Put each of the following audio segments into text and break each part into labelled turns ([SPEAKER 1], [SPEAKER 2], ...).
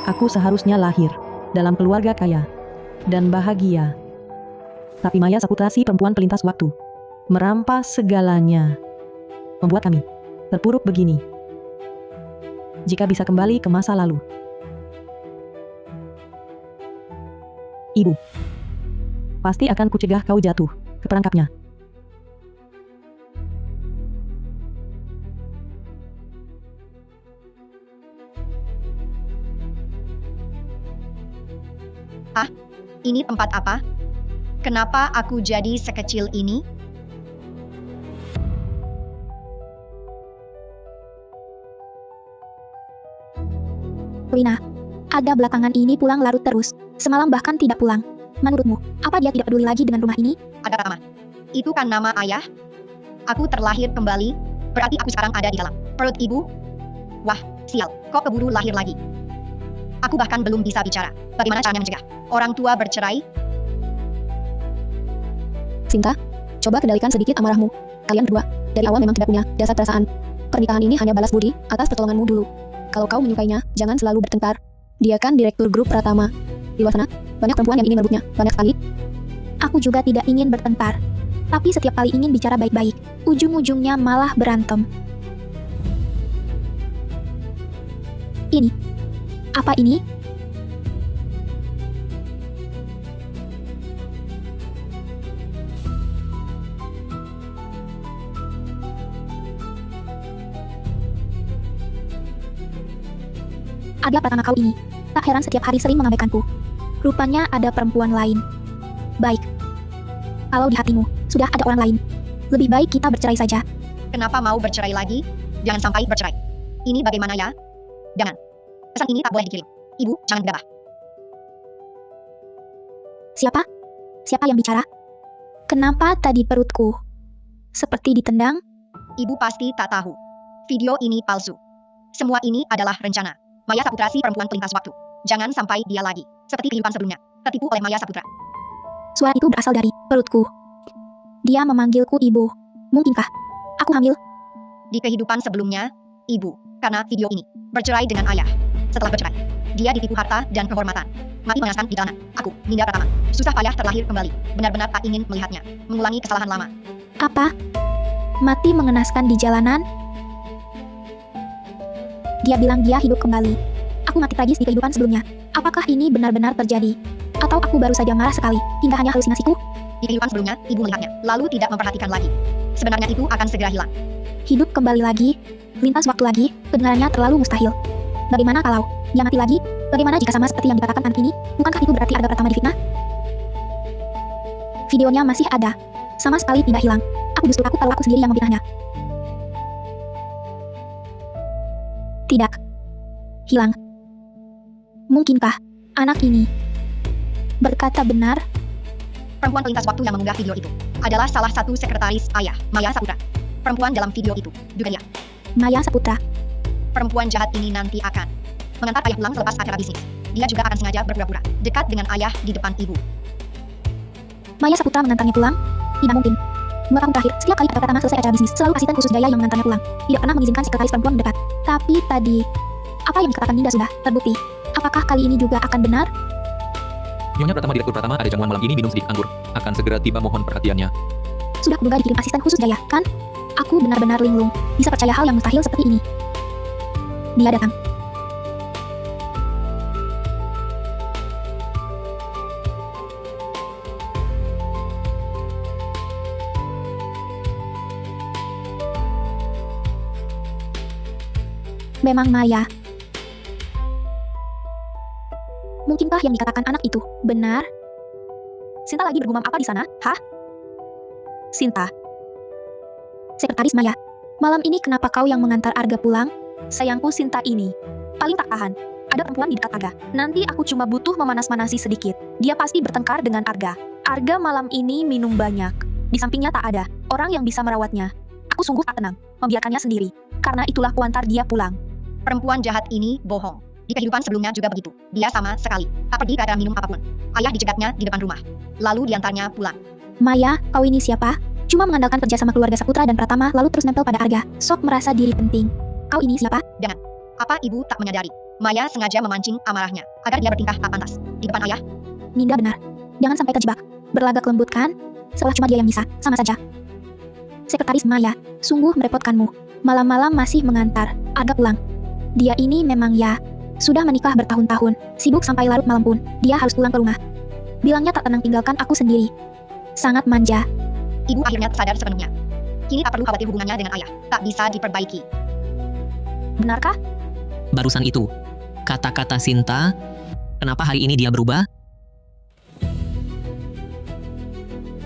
[SPEAKER 1] Aku seharusnya lahir dalam keluarga kaya dan bahagia. Tapi Maya Saputra, si perempuan pelintas waktu, merampas segalanya, membuat kami terpuruk begini. Jika bisa kembali ke masa lalu, Ibu, pasti akan kucegah kau jatuh ke perangkapnya.
[SPEAKER 2] Ini tempat apa? Kenapa aku jadi sekecil ini?
[SPEAKER 3] Lina, Aga belakangan ini pulang larut terus. Semalam bahkan tidak pulang. Menurutmu, apa dia tidak peduli lagi dengan rumah ini?
[SPEAKER 2] Aga Rama. Itu kan nama ayah. Aku terlahir kembali, berarti aku sekarang ada di dalam perut ibu. Wah, sial, kok keburu lahir lagi? Aku bahkan belum bisa bicara. Bagaimana caranya mencegah orang tua bercerai?
[SPEAKER 3] Sinta, coba kendalikan sedikit amarahmu. Kalian berdua, dari awal memang tidak punya dasar perasaan. Pernikahan ini hanya balas budi atas pertolonganmu dulu. Kalau kau menyukainya, jangan selalu bertengkar. Dia kan direktur grup Pratama. Di luar sana, banyak perempuan yang ingin merebutnya. Banyak sekali. Aku juga tidak ingin bertengkar. Tapi setiap kali ingin bicara baik-baik, ujung-ujungnya malah berantem. Ini. Apa ini? Ada Pratama kau ini. Tak heran setiap hari sering mengabaikanku. Rupanya ada perempuan lain. Baik. Kalau di hatimu, sudah ada orang lain. Lebih baik kita bercerai saja.
[SPEAKER 2] Kenapa mau bercerai lagi? Jangan sampai bercerai. Ini bagaimana ya? Jangan. Pesan ini tak boleh dikirim. Ibu, jangan gegabah.
[SPEAKER 3] Siapa? Siapa yang bicara? Kenapa tadi perutku seperti ditendang?
[SPEAKER 2] Ibu pasti tak tahu. Video ini palsu. Semua ini adalah rencana Maya Saputra, si perempuan pelintas waktu. Jangan sampai dia lagi, seperti kehidupan sebelumnya, tertipu oleh Maya Saputra.
[SPEAKER 3] Suara itu berasal dari perutku. Dia memanggilku ibu. Mungkinkah aku hamil?
[SPEAKER 2] Di kehidupan sebelumnya, ibu, karena video ini, bercerai dengan ayah. Setelah bercerai, dia ditipu harta dan kehormatan. Mati mengenaskan di jalanan. Aku, Ninda Pratama, susah payah terlahir kembali. Benar-benar tak ingin melihatnya mengulangi kesalahan lama.
[SPEAKER 3] Apa? Mati mengenaskan di jalanan? Dia bilang dia hidup kembali. Aku mati tragis di kehidupan sebelumnya. Apakah ini benar-benar terjadi? Atau aku baru saja marah sekali, hingga hanya halusinasiku?
[SPEAKER 2] Di kehidupan sebelumnya, ibu melihatnya, lalu tidak memperhatikan lagi. Sebenarnya itu akan segera hilang.
[SPEAKER 3] Hidup kembali lagi, lintas waktu lagi, kedengarannya terlalu mustahil. Bagaimana kalau dia mati lagi? Bagaimana jika sama seperti yang dikatakan anak ini? Bukankah itu berarti Aga Pratama difitnah? Videonya masih ada. Sama sekali tidak hilang. Aku justru takut kalau aku sendiri yang memfitnahnya. Tidak. Hilang. Mungkinkah anak ini berkata benar?
[SPEAKER 2] Perempuan pelintas waktu yang mengunggah video itu adalah salah satu sekretaris ayah, Maya Saputra. Perempuan dalam video itu juga dia.
[SPEAKER 3] Maya Saputra.
[SPEAKER 2] Perempuan jahat ini nanti akan mengantar ayah pulang selepas acara bisnis. Dia juga akan sengaja berpura-pura dekat dengan ayah di depan ibu.
[SPEAKER 3] Maya Saputra mengantarnya pulang? Tidak mungkin. 2 tahun terakhir, setiap kali Aga Pratama selesai acara bisnis, selalu asisten khusus Jaya yang mengantarnya pulang. Tidak pernah mengizinkan sekretaris perempuan mendekat. Tapi tadi, apa yang dikatakan Ninda sudah terbukti. Apakah kali ini juga akan benar?
[SPEAKER 4] Nyonya Pratama, Direktur Pratama, ada jamuan malam ini, minum sedikit anggur. Akan segera tiba, mohon perhatiannya.
[SPEAKER 3] Sudah kuduga dikirim asisten khusus Jaya, kan? Aku benar-benar linglung. Bisa percaya hal yang mustahil seperti ini. Dia datang. Memang Maya. Mungkinkah yang dikatakan anak itu benar? Sinta lagi bergumam apa di sana? Hah? Sinta. Sekretaris Maya. Malam ini kenapa kau yang mengantar Arga pulang? Sayangku, Sinta ini paling tak tahan. Ada perempuan di dekat Arga. Nanti aku cuma butuh memanas-manasi sedikit. Dia pasti bertengkar dengan Arga. Arga malam ini minum banyak. Di sampingnya tak ada orang yang bisa merawatnya. Aku sungguh tak tenang membiarkannya sendiri. Karena itulah kuantar dia pulang.
[SPEAKER 2] Perempuan jahat ini bohong. Di kehidupan sebelumnya juga begitu. Dia sama sekali tak pergi ke acara minum apapun. Ayah dicegatnya di depan rumah, lalu diantarnya pulang.
[SPEAKER 3] Maya, kau ini siapa? Cuma mengandalkan kerja sama keluarga Saputra dan Pratama, lalu terus nempel pada Arga. Sok merasa diri penting. Kau ini siapa?
[SPEAKER 2] Jangan. Apa ibu tak menyadari Maya sengaja memancing amarahnya agar dia bertingkah tak pantas di depan ayah.
[SPEAKER 3] Ninda benar. Jangan sampai terjebak. Berlagak lembut kan? Seolah cuma dia yang bisa, sama saja. Sekretaris Maya, sungguh merepotkanmu. Malam-malam masih mengantar Arga pulang. Dia ini memang ya, sudah menikah bertahun-tahun, sibuk sampai larut malam pun, dia harus pulang ke rumah. Bilangnya tak tenang tinggalkan aku sendiri. Sangat manja.
[SPEAKER 2] Ibu akhirnya sadar sepenuhnya. Kini tak perlu khawatir hubungannya dengan ayah. Tak bisa diperbaiki.
[SPEAKER 3] Benarkah?
[SPEAKER 5] Barusan itu, kata-kata Sinta, kenapa hari ini dia berubah?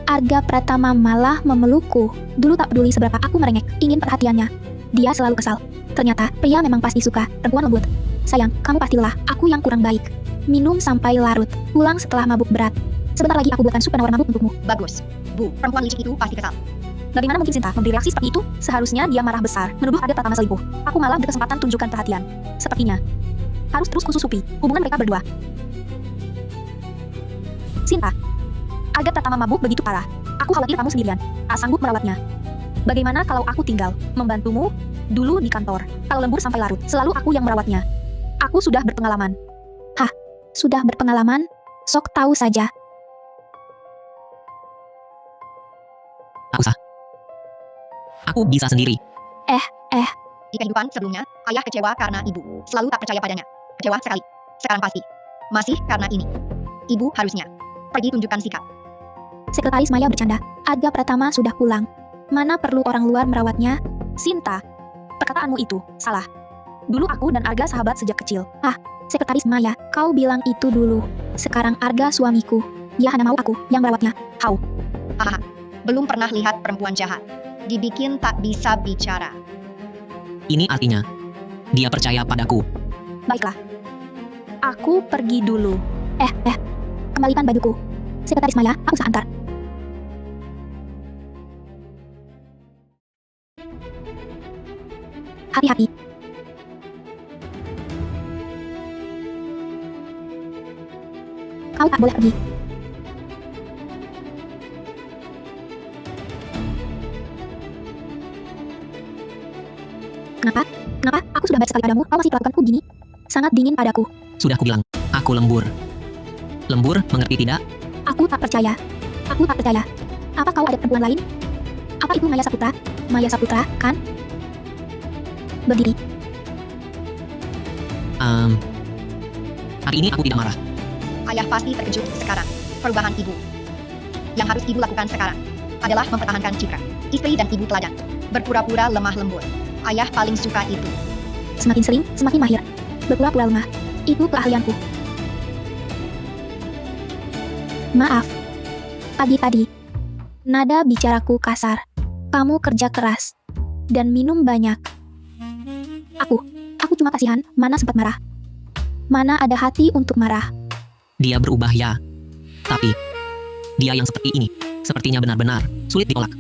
[SPEAKER 3] Arga Pratama malah memelukku. Dulu tak peduli seberapa aku merengek, ingin perhatiannya. Dia selalu kesal. Ternyata, pria memang pasti suka, perempuan lembut. Sayang, kamu pasti lelah, aku yang kurang baik. Minum sampai larut, pulang setelah mabuk berat. Sebentar lagi aku buatkan sup penawar mabuk untukmu.
[SPEAKER 2] Bagus. Bu, perempuan licik itu pasti kesal.
[SPEAKER 3] Bagaimana mungkin Sinta memberi reaksi seperti itu? Seharusnya dia marah besar, menuduh Arga Pratama selingkuh. Aku malah berkesempatan tunjukkan perhatian. Sepertinya harus terus kususupi hubungan mereka berdua. Sinta, Arga Pratama mabuk begitu parah. Aku khawatir kamu sendirian, tak sanggup merawatnya. Bagaimana kalau aku tinggal, membantumu? Dulu di kantor, kalau lembur sampai larut, selalu aku yang merawatnya. Aku sudah berpengalaman. Hah, sudah berpengalaman? Sok tahu saja.
[SPEAKER 5] Tak usah. Aku bisa sendiri.
[SPEAKER 2] Di kehidupan sebelumnya, ayah kecewa karena ibu selalu tak percaya padanya. Kecewa sekali. Sekarang pasti. Masih karena ini. Ibu harusnya pergi tunjukkan sikap.
[SPEAKER 3] Sekretaris Maya bercanda. Arga Pratama sudah pulang. Mana perlu orang luar merawatnya? Sinta, perkataanmu itu salah. Dulu aku dan Arga sahabat sejak kecil. Sekretaris Maya, kau bilang itu dulu. Sekarang Arga suamiku. Dia hanya mau aku yang merawatnya.
[SPEAKER 2] Hahaha. Belum pernah lihat perempuan jahat. Dibikin tak bisa bicara.
[SPEAKER 5] Ini artinya, dia percaya padaku.
[SPEAKER 3] Baiklah. Aku pergi dulu. Kembalikan bajuku. Sekretaris Maya, aku seantar. Hati-hati. Kau tak boleh pergi. Kenapa? Aku sudah baik sekali padamu, kau masih perlakukanku gini? Sangat dingin padaku.
[SPEAKER 5] Sudah kubilang, aku lembur. Lembur, mengerti tidak?
[SPEAKER 3] Aku tak percaya. Apa kau ada perempuan lain? Apa itu Maya Saputra? Maya Saputra, kan? Berdiri.
[SPEAKER 5] Hari ini aku tidak marah.
[SPEAKER 2] Ayah pasti terkejut sekarang. Perubahan ibu. Yang harus ibu lakukan sekarang adalah mempertahankan citra istri dan ibu teladan. Berpura-pura lemah lembut. Ayah paling suka itu.
[SPEAKER 3] Semakin sering, semakin mahir. Berpura-pura lemah. Itu keahlianku. Maaf. Pagi tadi, nada bicaraku kasar. Kamu kerja keras dan minum banyak. Aku cuma kasihan, mana sempat marah. Mana ada hati untuk marah.
[SPEAKER 5] Dia berubah ya. Tapi, dia yang seperti ini, sepertinya benar-benar sulit ditolak.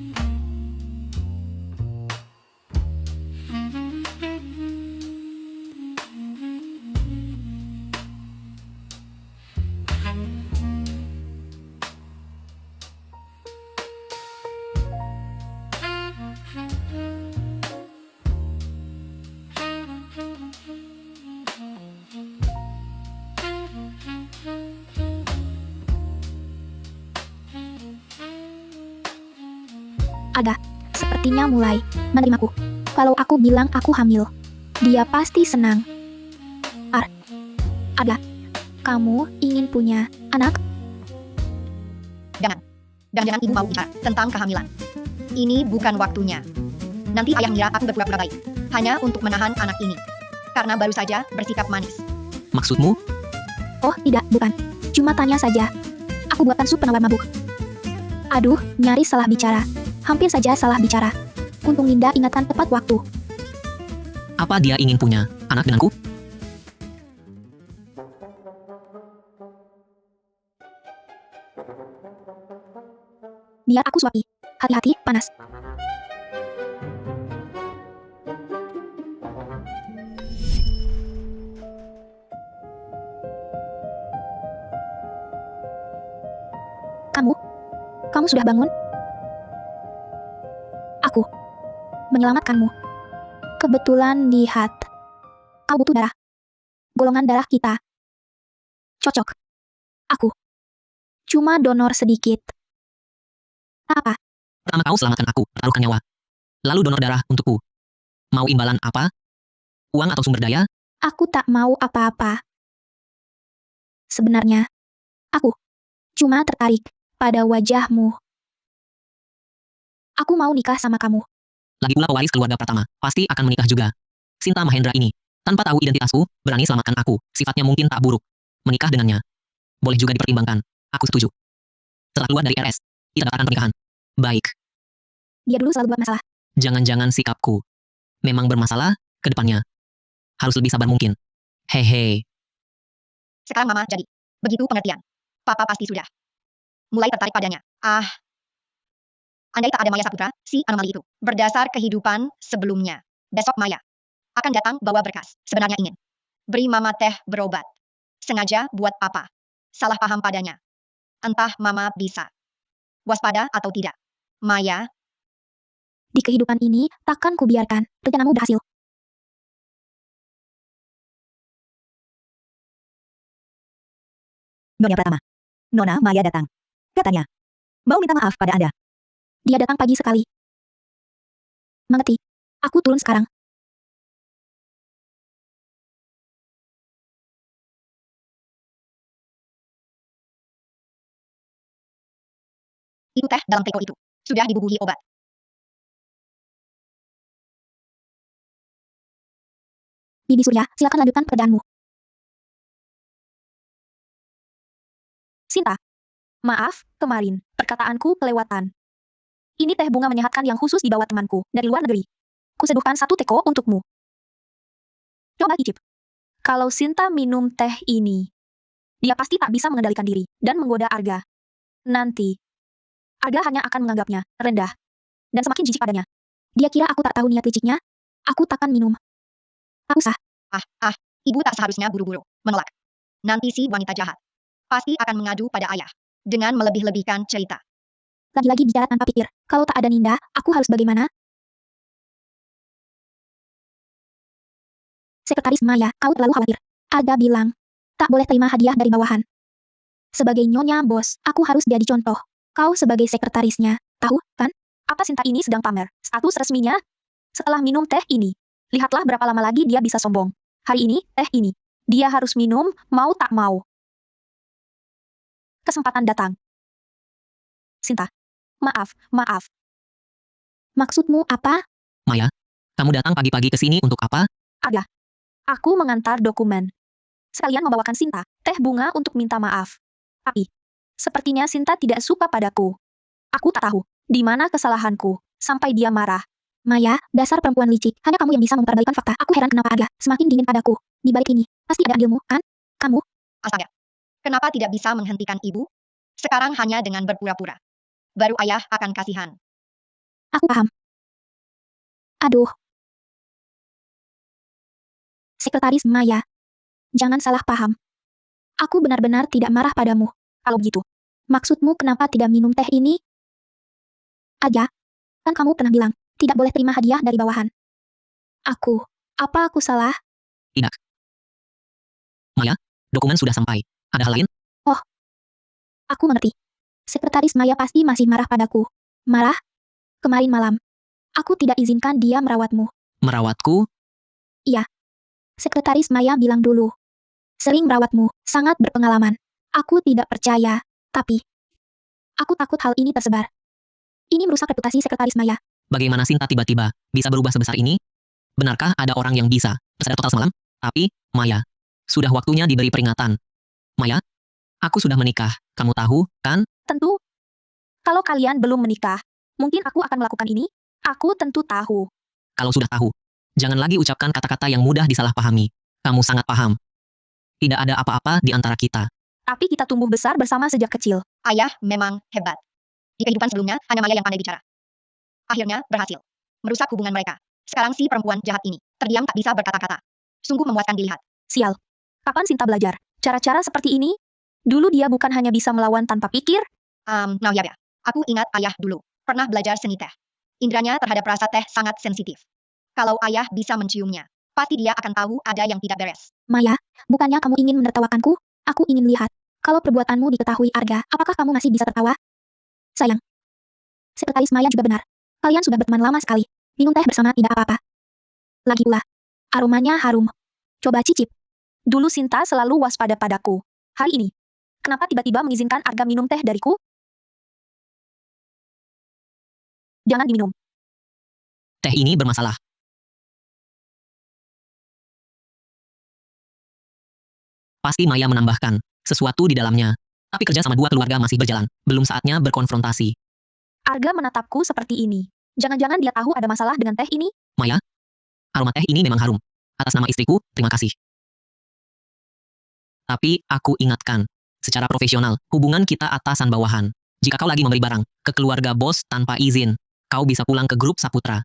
[SPEAKER 3] Ada, sepertinya mulai menerimaku. Kalau aku bilang aku hamil, dia pasti senang. Ada, kamu ingin punya anak?
[SPEAKER 2] Jangan ibu mau bicara tentang kehamilan. Ini bukan waktunya. Nanti ayah mengira aku berpura-pura baik. Hanya untuk menahan anak ini. Karena baru saja bersikap manis.
[SPEAKER 5] Maksudmu?
[SPEAKER 3] Oh tidak, bukan. Cuma tanya saja. Aku buatkan sup penawar mabuk. Aduh, nyaris salah bicara. Hampir saja salah bicara. Untung Linda ingatkan tepat waktu.
[SPEAKER 5] Apa dia ingin punya anak denganku?
[SPEAKER 3] Biar aku suapi. Hati-hati, panas. Kamu sudah bangun? Aku menyelamatkanmu. Kebetulan lihat. Kau butuh darah. golongan darah kita. Cocok. Aku. Cuma donor sedikit. Apa?
[SPEAKER 5] Pertama kau selamatkan aku, taruhkan nyawa. Lalu donor darah untukku. Mau imbalan apa? Uang atau sumber daya?
[SPEAKER 3] Aku tak mau apa-apa. Sebenarnya, aku cuma tertarik pada wajahmu. Aku mau nikah sama kamu.
[SPEAKER 5] Lagi pula pewaris keluarga Pratama, pasti akan menikah juga. Sinta Mahendra ini, tanpa tahu identitasku, berani selamatkan aku, sifatnya mungkin tak buruk. Menikah dengannya. Boleh juga dipertimbangkan. Aku setuju. Setelah keluar dari RS, kita daftarkan pernikahan. Baik.
[SPEAKER 3] Dia dulu selalu buat masalah.
[SPEAKER 5] Jangan-jangan sikapku memang bermasalah ke depannya. Harus lebih sabar mungkin. Hehe.
[SPEAKER 2] Sekarang Mama jadi. Begitu pengertian. Papa pasti sudah mulai tertarik padanya. Andai tak ada Maya Saputra, si anomali itu, berdasar kehidupan sebelumnya, besok Maya akan datang bawa berkas. Sebenarnya ingin beri Mama teh berobat. Sengaja buat apa? Salah paham padanya. Entah Mama bisa waspada atau tidak. Maya,
[SPEAKER 3] Di kehidupan ini, takkan kubiarkan rencanamu berhasil.
[SPEAKER 1] Nyonya Pratama. Nona Maya datang. Katanya, mau minta maaf pada Anda.
[SPEAKER 3] Dia datang pagi sekali. Mengerti. Aku turun sekarang.
[SPEAKER 2] itu teh dalam teko itu sudah dibubuhi obat.
[SPEAKER 3] Bibi Surya, silakan lanjutkan pekerjaanmu. Sinta. Maaf, kemarin, perkataanku kelewatan. Ini teh bunga menyehatkan yang khusus dibawa temanku, dari luar negeri. Kuseduhkan 1 teko untukmu. Coba icip. Kalau Sinta minum teh ini, dia pasti tak bisa mengendalikan diri, dan menggoda Arga. Nanti, Arga hanya akan menganggapnya rendah, dan semakin jijik padanya. Dia kira aku tak tahu niat liciknya. Aku takkan minum. Aku sah.
[SPEAKER 2] Ibu tak seharusnya buru-buru menolak. Nanti si wanita jahat pasti akan mengadu pada ayah dengan melebih-lebihkan cerita.
[SPEAKER 3] Lagi-lagi bicara tanpa pikir. Kalau tak ada Ninda, aku harus bagaimana? Sekretaris Maya, kau terlalu khawatir. Arga bilang, tak boleh terima hadiah dari bawahan. Sebagai nyonya bos, aku harus jadi contoh. Kau sebagai sekretarisnya, tahu, kan? Apa Sinta ini sedang pamer status resminya? Setelah minum teh ini, lihatlah berapa lama lagi dia bisa sombong. Hari ini, teh ini. Dia harus minum, mau tak mau. Kesempatan datang. Sinta. Maaf. Maksudmu apa?
[SPEAKER 5] Maya, kamu datang pagi-pagi ke sini untuk apa?
[SPEAKER 3] Aku mengantar dokumen. Sekalian membawakan Sinta, teh bunga untuk minta maaf. Tapi, sepertinya Sinta tidak suka padaku. Aku tak tahu, di mana kesalahanku, sampai dia marah. Maya, dasar perempuan licik, hanya kamu yang bisa memperbaikan fakta. Aku heran kenapa Arga semakin dingin padaku. Di balik ini, pasti ada adilmu, kan? Kamu,
[SPEAKER 2] Astaga. Kenapa tidak bisa menghentikan ibu? Sekarang hanya dengan berpura-pura. Baru ayah akan kasihan.
[SPEAKER 3] aku paham. Aduh. Sekretaris Maya, jangan salah paham. Aku benar-benar tidak marah padamu. Kalau begitu, maksudmu kenapa tidak minum teh ini? Aja, kan kamu pernah bilang, tidak boleh terima hadiah dari bawahan. Apa aku salah?
[SPEAKER 5] Dokumen sudah sampai. Ada hal lain?
[SPEAKER 3] Aku mengerti. Sekretaris Maya pasti masih marah padaku. Marah? Kemarin malam, aku tidak izinkan dia merawatmu.
[SPEAKER 5] Merawatku?
[SPEAKER 3] Sekretaris Maya bilang dulu. Sering merawatmu, sangat berpengalaman. Aku tidak percaya, tapi aku takut hal ini tersebar. Ini merusak reputasi Sekretaris Maya.
[SPEAKER 5] Bagaimana Sinta tiba-tiba bisa berubah sebesar ini? Benarkah ada orang yang bisa bersadar total semalam? Tapi, Maya, sudah waktunya diberi peringatan. Maya, aku sudah menikah. Kamu tahu, kan?
[SPEAKER 3] Tentu, kalau kalian belum menikah, mungkin aku akan melakukan ini. Aku tentu tahu.
[SPEAKER 5] Kalau sudah tahu, jangan lagi ucapkan kata-kata yang mudah disalahpahami. Kamu sangat paham. Tidak ada apa-apa di antara kita.
[SPEAKER 3] Tapi kita tumbuh besar bersama sejak kecil.
[SPEAKER 2] Ayah memang hebat. Di kehidupan sebelumnya, hanya Maya yang pandai bicara. Akhirnya, berhasil merusak hubungan mereka. Sekarang si perempuan jahat ini terdiam tak bisa berkata-kata. Sungguh memuaskan dilihat.
[SPEAKER 3] Sial. Kapan Sinta belajar? Cara-cara seperti ini? Dulu dia bukan hanya bisa melawan tanpa pikir.
[SPEAKER 2] Ya. Aku ingat ayah dulu pernah belajar seni teh. Indranya terhadap rasa teh sangat sensitif. Kalau ayah bisa menciumnya, Pasti dia akan tahu ada yang tidak beres.
[SPEAKER 3] Maya, bukannya kamu ingin menertawakanku? Aku ingin lihat. Kalau perbuatanmu diketahui Arga, apakah kamu masih bisa tertawa? Sayang. Sekretaris Maya juga benar. Kalian sudah berteman lama sekali. Minum teh bersama tidak apa-apa. Lagi pula, aromanya harum. Coba cicip.
[SPEAKER 6] Dulu Sinta selalu waspada padaku. Hari ini, kenapa tiba-tiba mengizinkan Arga minum teh dariku? Jangan diminum.
[SPEAKER 5] Teh ini bermasalah. Pasti Maya menambahkan sesuatu di dalamnya. Tapi kerja sama dua keluarga masih berjalan. Belum saatnya berkonfrontasi.
[SPEAKER 6] Arga menatapku seperti ini. Jangan-jangan dia tahu ada masalah dengan teh ini?
[SPEAKER 5] Maya, aroma teh ini memang harum. Atas nama istriku, terima kasih. Tapi aku ingatkan, secara profesional, hubungan kita atasan bawahan. Jika kau lagi memberi barang ke keluarga bos tanpa izin, kau bisa pulang ke grup Saputra.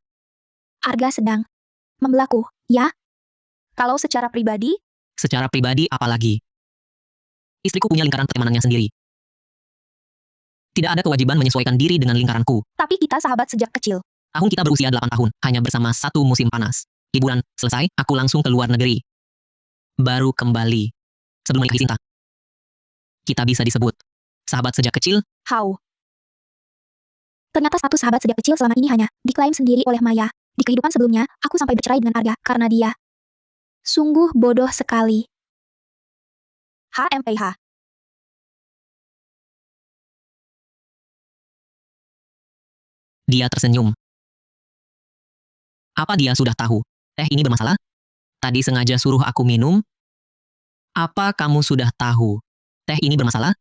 [SPEAKER 3] Arga sedang membelaku, ya?
[SPEAKER 6] Kalau secara pribadi,
[SPEAKER 5] Secara pribadi apalagi. Istriku punya lingkaran pertemanannya sendiri. Tidak ada kewajiban menyesuaikan diri dengan lingkaranku.
[SPEAKER 6] tapi kita sahabat sejak kecil.
[SPEAKER 5] Tahun kita berusia 8 tahun, hanya bersama satu musim panas. Liburan selesai, aku langsung ke luar negeri. Baru kembali. Sebelum menikahi Sinta. Kita bisa disebut sahabat sejak kecil.
[SPEAKER 6] How?
[SPEAKER 3] Ternyata status sahabat sejak kecil selama ini hanya diklaim sendiri oleh Maya. Di kehidupan sebelumnya, aku sampai bercerai dengan Arga karena dia. Sungguh bodoh sekali.
[SPEAKER 6] HMPH.
[SPEAKER 5] Dia tersenyum. Apa dia sudah tahu? Teh ini bermasalah? Tadi sengaja suruh aku minum? Apa kamu sudah tahu? Teh ini bermasalah?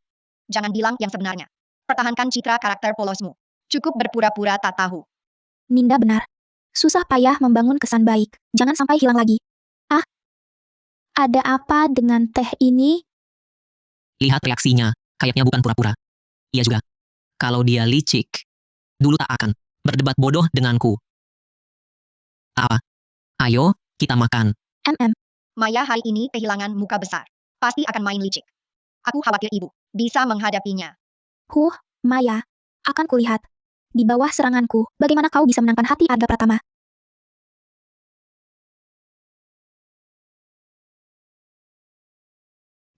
[SPEAKER 2] Jangan bilang yang sebenarnya. Pertahankan citra karakter polosmu. Cukup berpura-pura tak tahu.
[SPEAKER 3] Ninda benar. Susah payah membangun kesan baik. Jangan sampai hilang lagi. Ah, ada apa dengan teh ini?
[SPEAKER 5] Lihat reaksinya, kayaknya bukan pura-pura. Iya juga. Kalau dia licik, dulu tak akan berdebat bodoh denganku. Apa? Ayo, kita makan.
[SPEAKER 2] Maya hari ini kehilangan muka besar. Pasti akan main licik. Aku khawatir ibu bisa menghadapinya.
[SPEAKER 3] Maya, akan kulihat. Di bawah seranganku, bagaimana kau bisa menangkan hati Arga Pratama?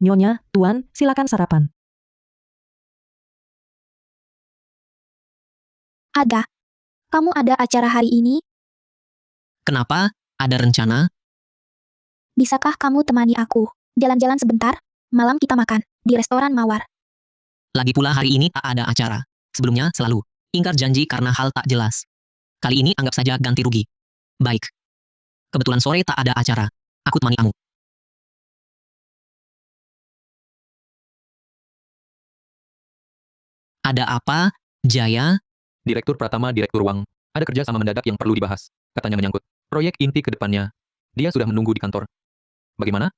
[SPEAKER 1] Nyonya, Tuan, silakan sarapan.
[SPEAKER 3] Arga, kamu ada acara hari ini?
[SPEAKER 5] Kenapa? Ada rencana?
[SPEAKER 3] Bisakah kamu temani aku? Jalan-jalan sebentar, malam kita makan di restoran Mawar.
[SPEAKER 5] Lagi pula hari ini tak ada acara. Sebelumnya selalu ingkar janji karena hal tak jelas. Kali ini anggap saja ganti rugi. Baik. Kebetulan sore tak ada acara. Aku temani kamu. Ada apa, Jaya?
[SPEAKER 4] Direktur Pratama Direktur Wang. Ada kerja sama mendadak yang perlu dibahas. Katanya menyangkut proyek inti ke depannya. Dia sudah menunggu di kantor. Bagaimana?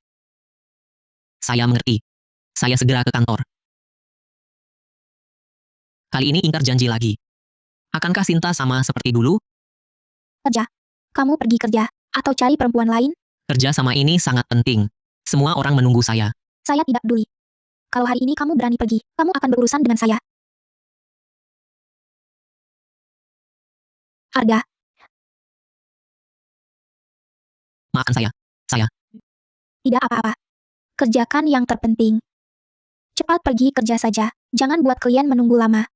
[SPEAKER 5] Saya mengerti. Saya segera ke kantor. Kali ini ingkar janji lagi. Akankah Sinta sama seperti dulu?
[SPEAKER 3] Kamu pergi kerja, atau cari perempuan lain?
[SPEAKER 5] Kerja sama ini sangat penting. Semua orang menunggu saya.
[SPEAKER 3] Saya tidak peduli. Kalau hari ini kamu berani pergi, kamu akan berurusan dengan saya. Arga,
[SPEAKER 5] Maafkan saya.
[SPEAKER 3] tidak apa-apa. Kerjakan yang terpenting. Cepat pergi kerja saja, jangan buat klien menunggu lama.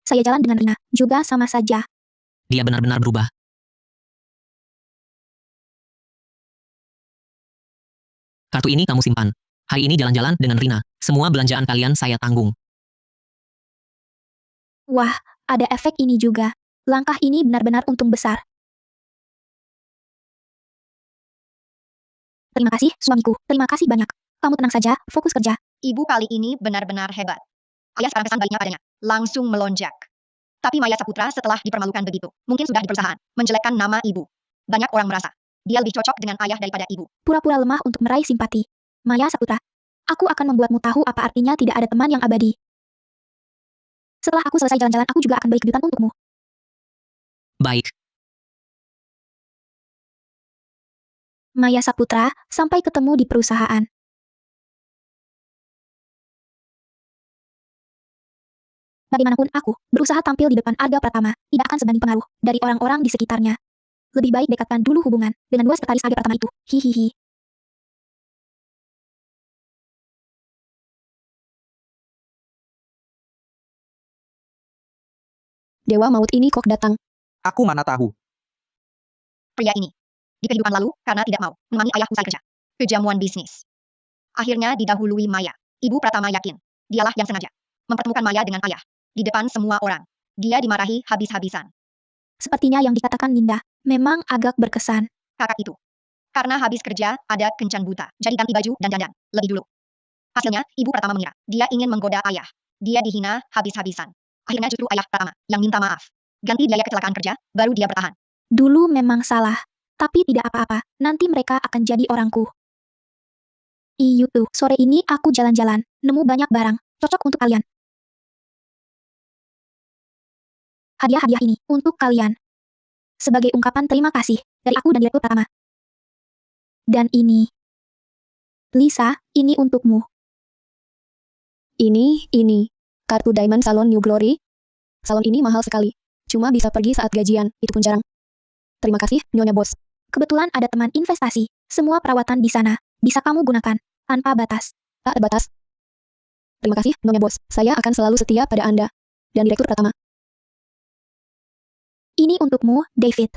[SPEAKER 3] Saya jalan dengan Rina, juga sama saja.
[SPEAKER 5] Dia benar-benar berubah. Kartu ini kamu simpan. Hari ini jalan-jalan dengan Rina. Semua belanjaan kalian saya tanggung.
[SPEAKER 3] Wah, ada efek ini juga. Langkah ini benar-benar untung besar. Terima kasih, suamiku. Terima kasih banyak. Kamu tenang saja, fokus kerja.
[SPEAKER 2] Ibu kali ini benar-benar hebat. Ayah sekarang kesan baiknya padanya. Langsung melonjak. Tapi Maya Saputra setelah dipermalukan begitu, mungkin sudah di perusahaan, menjelekkan nama ibu. Banyak orang merasa, dia lebih cocok dengan ayah daripada ibu.
[SPEAKER 3] Pura-pura lemah untuk meraih simpati. Maya Saputra, aku akan membuatmu tahu apa artinya tidak ada teman yang abadi. Setelah aku selesai jalan-jalan, aku juga akan beri kejutan untukmu.
[SPEAKER 5] Baik.
[SPEAKER 3] Maya Saputra, sampai ketemu di perusahaan. Bagaimanapun aku, berusaha tampil di depan Arga Pratama, tidak akan sebanding pengaruh dari orang-orang di sekitarnya. Lebih baik dekatkan dulu hubungan dengan dua sekretaris AG pertama itu. Hihihi.
[SPEAKER 7] Dewa maut ini kok datang.
[SPEAKER 8] Aku mana tahu.
[SPEAKER 2] Pria ini. Di kehidupan lalu, karena tidak mau menemani ayah usai kerja. Kejamuan bisnis. Akhirnya didahului Maya. Ibu Pratama yakin. Dialah yang sengaja mempertemukan Maya dengan ayah. Di depan semua orang. Dia dimarahi habis-habisan.
[SPEAKER 3] Sepertinya yang dikatakan Linda memang agak berkesan.
[SPEAKER 2] Kakak itu. Karena habis kerja, ada kencan buta. Jadi ganti baju dan dandan. Lebih dulu. Hasilnya, Ibu Pratama mengira dia ingin menggoda ayah. Dia dihina habis-habisan. Akhirnya justru ayah Pratama yang minta maaf. Ganti biaya kecelakaan kerja, baru dia bertahan.
[SPEAKER 3] Dulu memang salah. Tapi tidak apa-apa. Nanti mereka akan jadi orangku. Iya tuh, sore ini aku jalan-jalan. Nemu banyak barang. Cocok untuk kalian. Hadiah-hadiah ini untuk kalian. Sebagai ungkapan terima kasih dari aku dan Direktur Pratama. Dan ini. Lisa, ini untukmu.
[SPEAKER 7] Ini. Kartu Diamond Salon New Glory. Salon ini mahal sekali. Cuma bisa pergi saat gajian, itu pun jarang. Terima kasih, Nyonya Bos.
[SPEAKER 3] Kebetulan ada teman investasi. Semua perawatan di sana. Bisa kamu gunakan. Tanpa batas.
[SPEAKER 7] Tak terbatas. Terima kasih, Nyonya Bos. Saya akan selalu setia pada Anda. Dan Direktur Pratama.
[SPEAKER 3] Ini untukmu, David.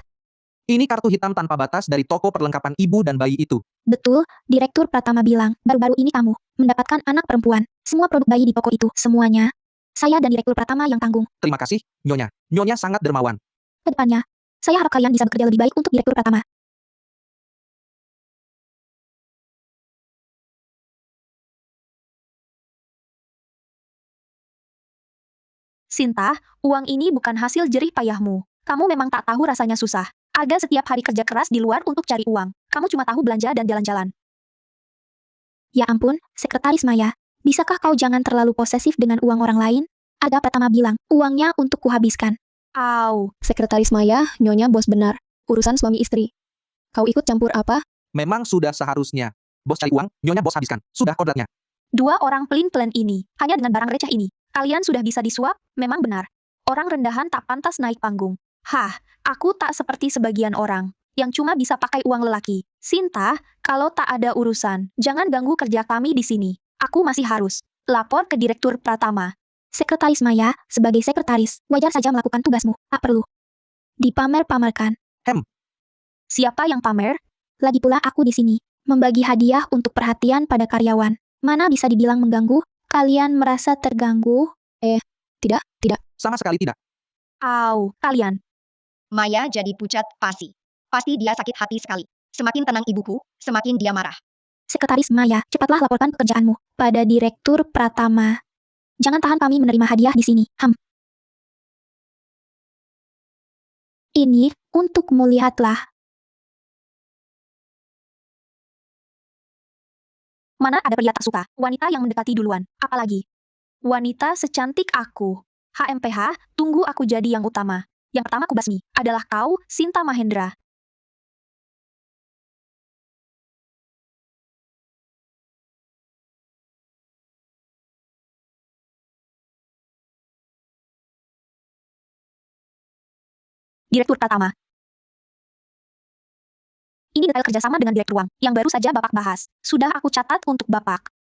[SPEAKER 8] Ini kartu hitam tanpa batas dari toko perlengkapan ibu dan bayi itu.
[SPEAKER 3] Betul, Direktur Pratama bilang, baru-baru ini kamu mendapatkan anak perempuan. Semua produk bayi di toko itu, semuanya. Saya dan Direktur Pratama yang tanggung.
[SPEAKER 8] Terima kasih, Nyonya. Nyonya sangat dermawan.
[SPEAKER 3] Kedepannya, saya harap kalian bisa bekerja lebih baik untuk Direktur Pratama.
[SPEAKER 6] Sinta, uang ini bukan hasil jerih payahmu. Kamu memang tak tahu rasanya susah. Aga setiap hari kerja keras di luar untuk cari uang. Kamu cuma tahu belanja dan jalan-jalan.
[SPEAKER 3] Ya ampun, Sekretaris Maya. Bisakah kau jangan terlalu posesif dengan uang orang lain? Aga Pratama bilang, uangnya untuk kuhabiskan.
[SPEAKER 6] Au.
[SPEAKER 7] Sekretaris Maya, Nyonya Bos benar. Urusan suami istri. Kau ikut campur apa?
[SPEAKER 8] Memang sudah seharusnya. Bos cari uang, Nyonya Bos habiskan. Sudah kodratnya.
[SPEAKER 6] Dua orang pelin-pelan ini, hanya dengan barang receh ini. Kalian sudah bisa disuap, memang benar. Orang rendahan tak pantas naik panggung. Hah, aku tak seperti sebagian orang, yang cuma bisa pakai uang lelaki. Sinta, kalau tak ada urusan, jangan ganggu kerja kami di sini. Aku masih harus lapor ke Direktur Pratama.
[SPEAKER 3] Sekretaris Maya, sebagai sekretaris, wajar saja melakukan tugasmu. Tak perlu dipamer-pamerkan.
[SPEAKER 6] Siapa yang pamer?
[SPEAKER 3] Lagi pula aku di sini, membagi hadiah untuk perhatian pada karyawan. Mana bisa dibilang mengganggu? Kalian merasa terganggu?
[SPEAKER 7] Tidak.
[SPEAKER 8] Sama sekali tidak.
[SPEAKER 6] Au, kalian.
[SPEAKER 2] Maya jadi pucat pasi. Pasti dia sakit hati sekali. Semakin tenang ibuku, semakin dia marah.
[SPEAKER 3] Sekretaris Maya, cepatlah laporkan pekerjaanmu pada Direktur Pratama. Jangan tahan kami menerima hadiah di sini. Ini untukmu, lihatlah.
[SPEAKER 6] Mana ada pria tak suka, wanita yang mendekati duluan. Apalagi wanita secantik aku. HMPH, tunggu aku jadi yang utama. Yang pertama kubasmi, adalah kau, Sinta Mahendra. Direktur Pratama. Ini detail kerjasama dengan Direktur Uang, yang baru saja Bapak bahas. Sudah aku catat untuk Bapak.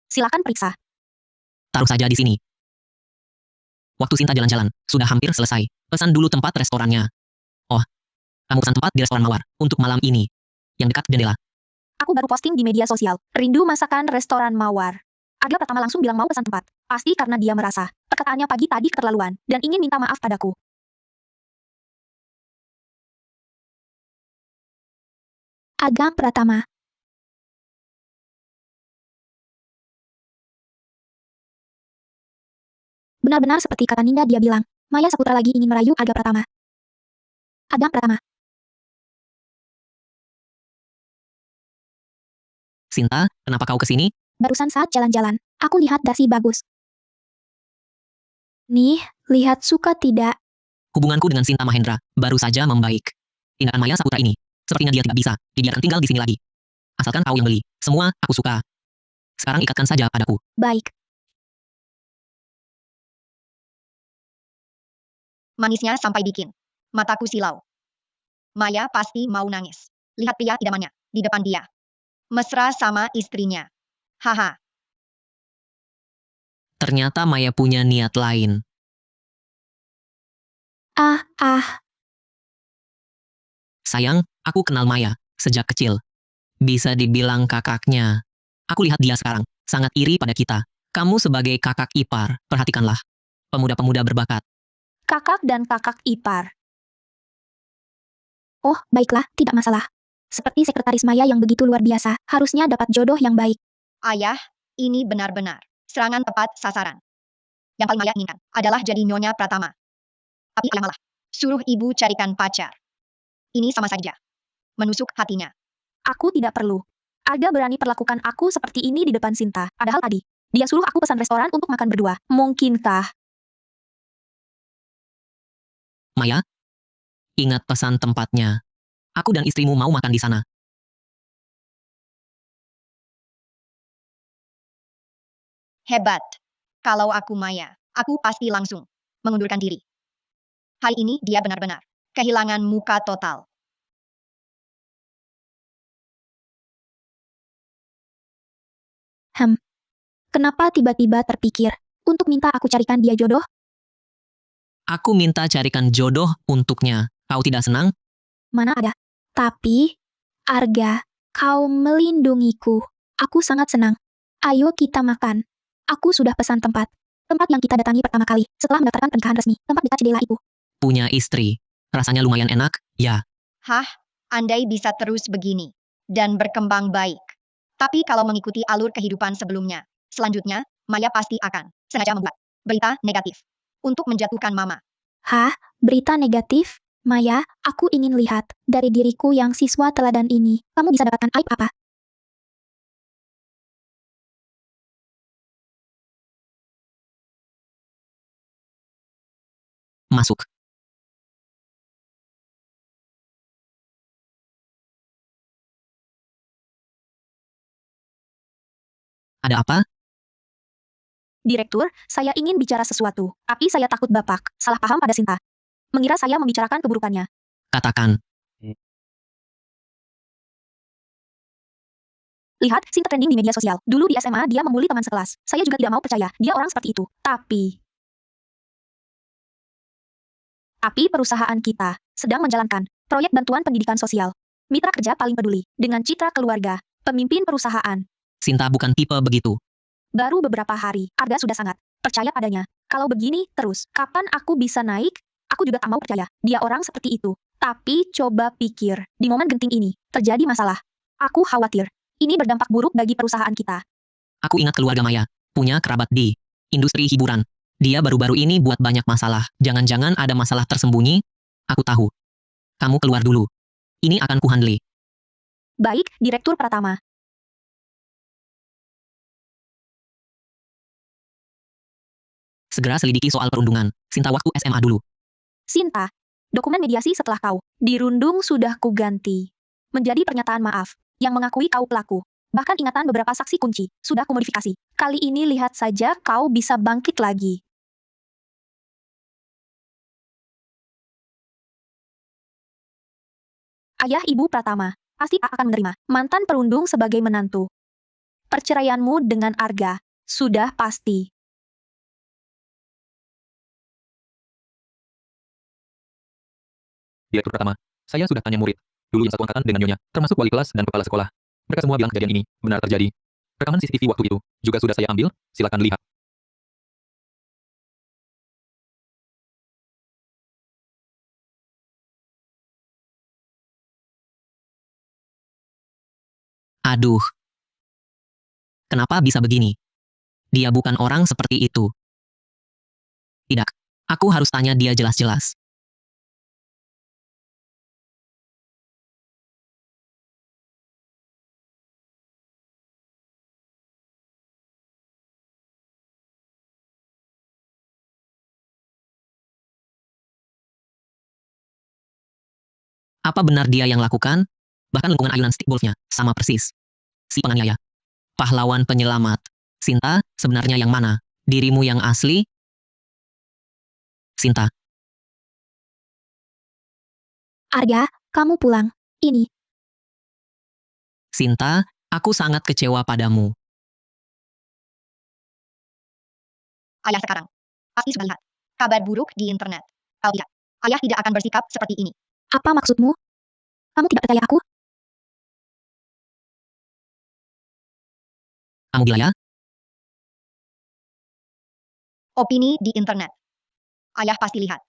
[SPEAKER 6] Silakan periksa.
[SPEAKER 5] Taruh saja di sini. Waktu Sinta jalan-jalan, sudah hampir selesai. Pesan dulu tempat restorannya. Oh, kamu pesan tempat di restoran Mawar, untuk malam ini. Yang dekat jendela.
[SPEAKER 6] Aku baru posting di media sosial. Rindu masakan restoran Mawar. Aga pertama langsung bilang mau pesan tempat. Pasti karena dia merasa perkataannya pagi tadi keterlaluan, dan ingin minta maaf padaku.
[SPEAKER 3] Aga Pratama. Benar-benar seperti kata Ninda, dia bilang, Maya Saputra lagi ingin merayu Aga Pratama. Aga Pratama.
[SPEAKER 5] Sinta, kenapa kau kesini?
[SPEAKER 3] Barusan saat jalan-jalan, aku lihat dasi bagus. Nih, lihat suka tidak?
[SPEAKER 5] Hubunganku dengan Sinta Mahendra baru saja membaik. Tindakan Maya Saputra ini, sepertinya dia tidak bisa dibiarkan tinggal di sini lagi. Asalkan kau yang beli, semua aku suka. Sekarang ikatkan saja padaku.
[SPEAKER 3] Baik.
[SPEAKER 2] Manisnya sampai bikin mataku silau. Maya pasti mau nangis. Lihat pria idamannya di depan dia. Mesra sama istrinya. Haha.
[SPEAKER 5] Ternyata Maya punya niat lain. Sayang, aku kenal Maya sejak kecil. Bisa dibilang kakaknya. Aku lihat dia sekarang, sangat iri pada kita. Kamu sebagai kakak ipar, perhatikanlah. Pemuda-pemuda berbakat.
[SPEAKER 6] Kakak dan kakak ipar.
[SPEAKER 3] Oh, baiklah, tidak masalah. Seperti sekretaris Maya yang begitu luar biasa, harusnya dapat jodoh yang baik.
[SPEAKER 2] Ayah, ini benar-benar serangan tepat sasaran. Yang paling Maya inginkan adalah jadi Nyonya Pratama. Tapi ayah malah suruh ibu carikan pacar. Ini sama saja menusuk hatinya.
[SPEAKER 6] Aku tidak perlu. Arga berani perlakukan aku seperti ini di depan Sinta. Padahal tadi, dia suruh aku pesan restoran untuk makan berdua. Mungkinkah?
[SPEAKER 5] Maya, ingat pesan tempatnya. Aku dan istrimu mau makan di sana.
[SPEAKER 2] Hebat. Kalau aku Maya, aku pasti langsung mengundurkan diri. Hari ini dia benar-benar kehilangan muka total.
[SPEAKER 3] Kenapa tiba-tiba terpikir untuk minta aku carikan dia jodoh?
[SPEAKER 5] Aku minta carikan jodoh untuknya. Kau tidak senang?
[SPEAKER 3] Mana ada. Tapi, Arga, kau melindungiku. Aku sangat senang. Ayo kita makan. Aku sudah pesan tempat. Tempat yang kita datangi pertama kali setelah mendaftarkan pernikahan resmi. Tempat dekat jendela itu.
[SPEAKER 5] Punya istri. Rasanya lumayan enak, ya.
[SPEAKER 2] Hah, andai bisa terus begini dan berkembang baik. Tapi kalau mengikuti alur kehidupan sebelumnya, selanjutnya, Maya pasti akan sengaja membuat berita negatif untuk menjatuhkan Mama.
[SPEAKER 3] Hah? Berita negatif? Maya, aku ingin lihat dari diriku yang siswa teladan ini. Kamu bisa dapatkan aib apa?
[SPEAKER 5] Masuk. Ada apa?
[SPEAKER 6] Direktur, saya ingin bicara sesuatu. Tapi saya takut Bapak salah paham pada Sinta. Mengira saya membicarakan keburukannya.
[SPEAKER 5] Katakan.
[SPEAKER 6] Lihat, Sinta trending di media sosial. Dulu di SMA dia membuli teman sekelas. Saya juga tidak mau percaya, dia orang seperti itu. Tapi perusahaan kita sedang menjalankan proyek bantuan pendidikan sosial. Mitra kerja paling peduli dengan citra keluarga, pemimpin perusahaan.
[SPEAKER 5] Sinta bukan tipe begitu.
[SPEAKER 6] Baru beberapa hari, Arga sudah sangat percaya padanya. Kalau begini terus, kapan aku bisa naik? Aku juga tak mau percaya, dia orang seperti itu. Tapi coba pikir, di momen genting ini, terjadi masalah. Aku khawatir, ini berdampak buruk bagi perusahaan kita.
[SPEAKER 5] Aku ingat keluarga Maya. Punya kerabat di industri hiburan. Dia baru-baru ini buat banyak masalah. Jangan-jangan ada masalah tersembunyi? Aku tahu. Kamu keluar dulu. Ini akan kuhandle.
[SPEAKER 6] Baik, Direktur Pratama.
[SPEAKER 5] Segera selidiki soal perundungan. Sinta waktu SMA dulu.
[SPEAKER 6] Sinta, dokumen mediasi setelah kau dirundung sudah kuganti menjadi pernyataan maaf yang mengakui kau pelaku. Bahkan ingatan beberapa saksi kunci sudah kumodifikasi. Kali ini lihat saja kau bisa bangkit lagi. Ayah Ibu Pratama pasti tak akan menerima mantan perundung sebagai menantu. Perceraianmu dengan Arga sudah pasti.
[SPEAKER 4] Direktur Pratama, saya sudah tanya murid. Dulu yang satu angkatan dengan Nyonya, termasuk wali kelas dan kepala sekolah. Mereka semua bilang kejadian ini benar terjadi. Rekaman CCTV waktu itu juga sudah saya ambil, silakan lihat.
[SPEAKER 5] Aduh. Kenapa bisa begini? Dia bukan orang seperti itu. Tidak. Aku harus tanya dia jelas-jelas. Apa benar dia yang lakukan? Bahkan lengkungan ayunan stick golfnya sama persis. Si penganiaya. Pahlawan penyelamat. Sinta, sebenarnya yang mana? Dirimu yang asli? Sinta.
[SPEAKER 3] Arga, Kamu pulang. Ini.
[SPEAKER 5] Sinta, aku sangat kecewa padamu.
[SPEAKER 2] Ayah sekarang. Pasti sudah lihat. Kabar buruk di internet. Kalau tidak, ayah tidak akan bersikap seperti ini.
[SPEAKER 3] Apa maksudmu? Kamu tidak percaya aku?
[SPEAKER 5] Kamu gila ya?
[SPEAKER 2] Opini di internet. Ayah pasti lihat.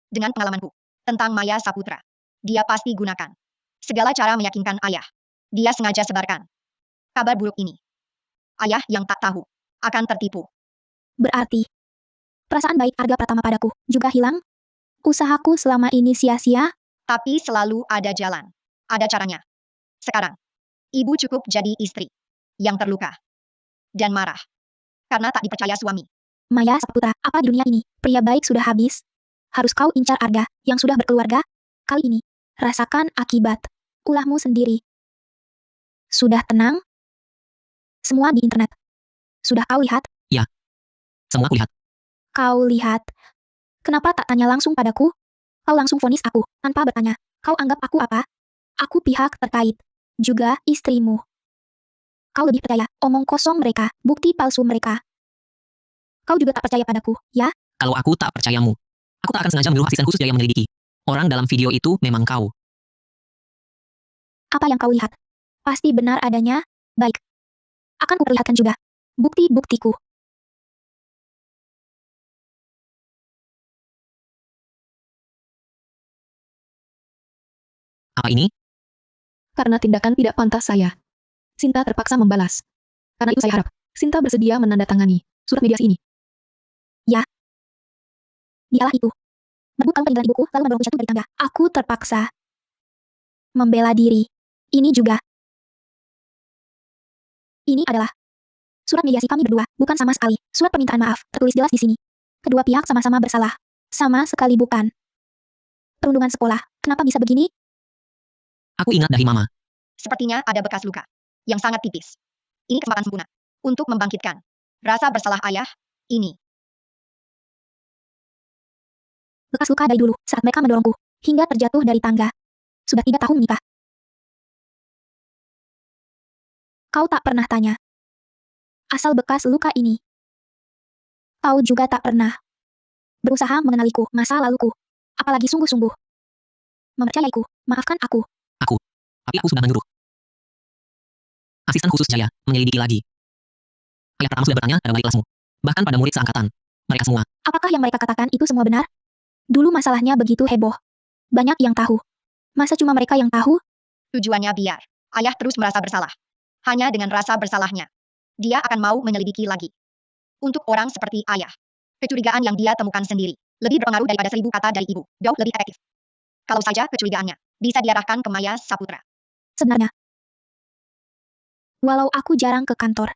[SPEAKER 2] Dengan pengalamanku tentang Maya Saputra, dia pasti gunakan segala cara meyakinkan ayah. Dia sengaja sebarkan kabar buruk ini. Ayah yang tak tahu akan tertipu.
[SPEAKER 3] Berarti, perasaan baik Arga Pratama padaku juga hilang? Usahaku selama ini sia-sia?
[SPEAKER 2] Tapi selalu ada jalan. Ada caranya. Sekarang, ibu cukup jadi istri yang terluka dan marah karena tak dipercaya suami.
[SPEAKER 3] Maya Saputra, apa di dunia ini? Pria baik sudah habis. Harus kau incar Arga yang sudah berkeluarga? Kali ini, rasakan akibat ulahmu sendiri. Sudah tenang? Semua di internet. Sudah kau lihat?
[SPEAKER 5] Semua aku lihat.
[SPEAKER 3] Kau lihat. Kenapa tak tanya langsung padaku? Kau langsung vonis aku, tanpa bertanya. Kau anggap aku apa? Aku pihak terkait. Juga istrimu. Kau lebih percaya omong kosong mereka, bukti palsu mereka. Kau juga tak percaya padaku, ya?
[SPEAKER 5] Kalau aku tak percayamu, aku tak akan sengaja menyuruh asisten khusus Jaya menyelidiki. Orang dalam video itu memang kau.
[SPEAKER 3] Apa yang kau lihat? Pasti benar adanya? Baik. Akan kuperlihatkan juga. Bukti-buktiku.
[SPEAKER 5] Apa ini?
[SPEAKER 7] Karena tindakan tidak pantas saya. Sinta terpaksa membalas. Karena itu saya harap, Sinta bersedia menandatangani surat mediasi ini.
[SPEAKER 3] Dialah itu. Merebut kalung peninggalan ibuku, lalu mendorongku jatuh dari tangga. Aku terpaksa membela diri. Ini juga. Ini adalah surat mediasi kami berdua, bukan sama sekali. Surat permintaan maaf, tertulis jelas di sini. Kedua pihak sama-sama bersalah. Sama sekali bukan. Perundungan sekolah, kenapa bisa begini?
[SPEAKER 5] Aku ingat dari mama.
[SPEAKER 2] Sepertinya ada bekas luka yang sangat tipis. Ini kesempatan sempurna untuk membangkitkan rasa bersalah ayah ini.
[SPEAKER 3] Bekas luka dari dulu, saat mereka mendorongku, hingga terjatuh dari tangga. Sudah 3 tahun menikah. Kau tak pernah tanya asal bekas luka ini. Kau juga tak pernah berusaha mengenaliku, masa laluku. Apalagi sungguh-sungguh mempercayaiku, maafkan aku.
[SPEAKER 5] Tapi aku sudah menyuruh asisten khusus Jaya menyelidiki lagi. Ayah pertama sudah bertanya pada wali kelasmu. Bahkan pada murid seangkatan. Mereka semua.
[SPEAKER 3] Apakah yang mereka katakan itu semua benar? Dulu masalahnya begitu heboh. Banyak yang tahu. Masa cuma mereka yang tahu?
[SPEAKER 2] Tujuannya biar ayah terus merasa bersalah. Hanya dengan rasa bersalahnya, dia akan mau menyelidiki lagi. Untuk orang seperti ayah, kecurigaan yang dia temukan sendiri lebih berpengaruh daripada 1000 kata dari ibu. Jauh lebih efektif. Kalau saja kecurigaannya bisa diarahkan ke Maya Saputra.
[SPEAKER 3] Sebenarnya. Walau aku jarang ke kantor.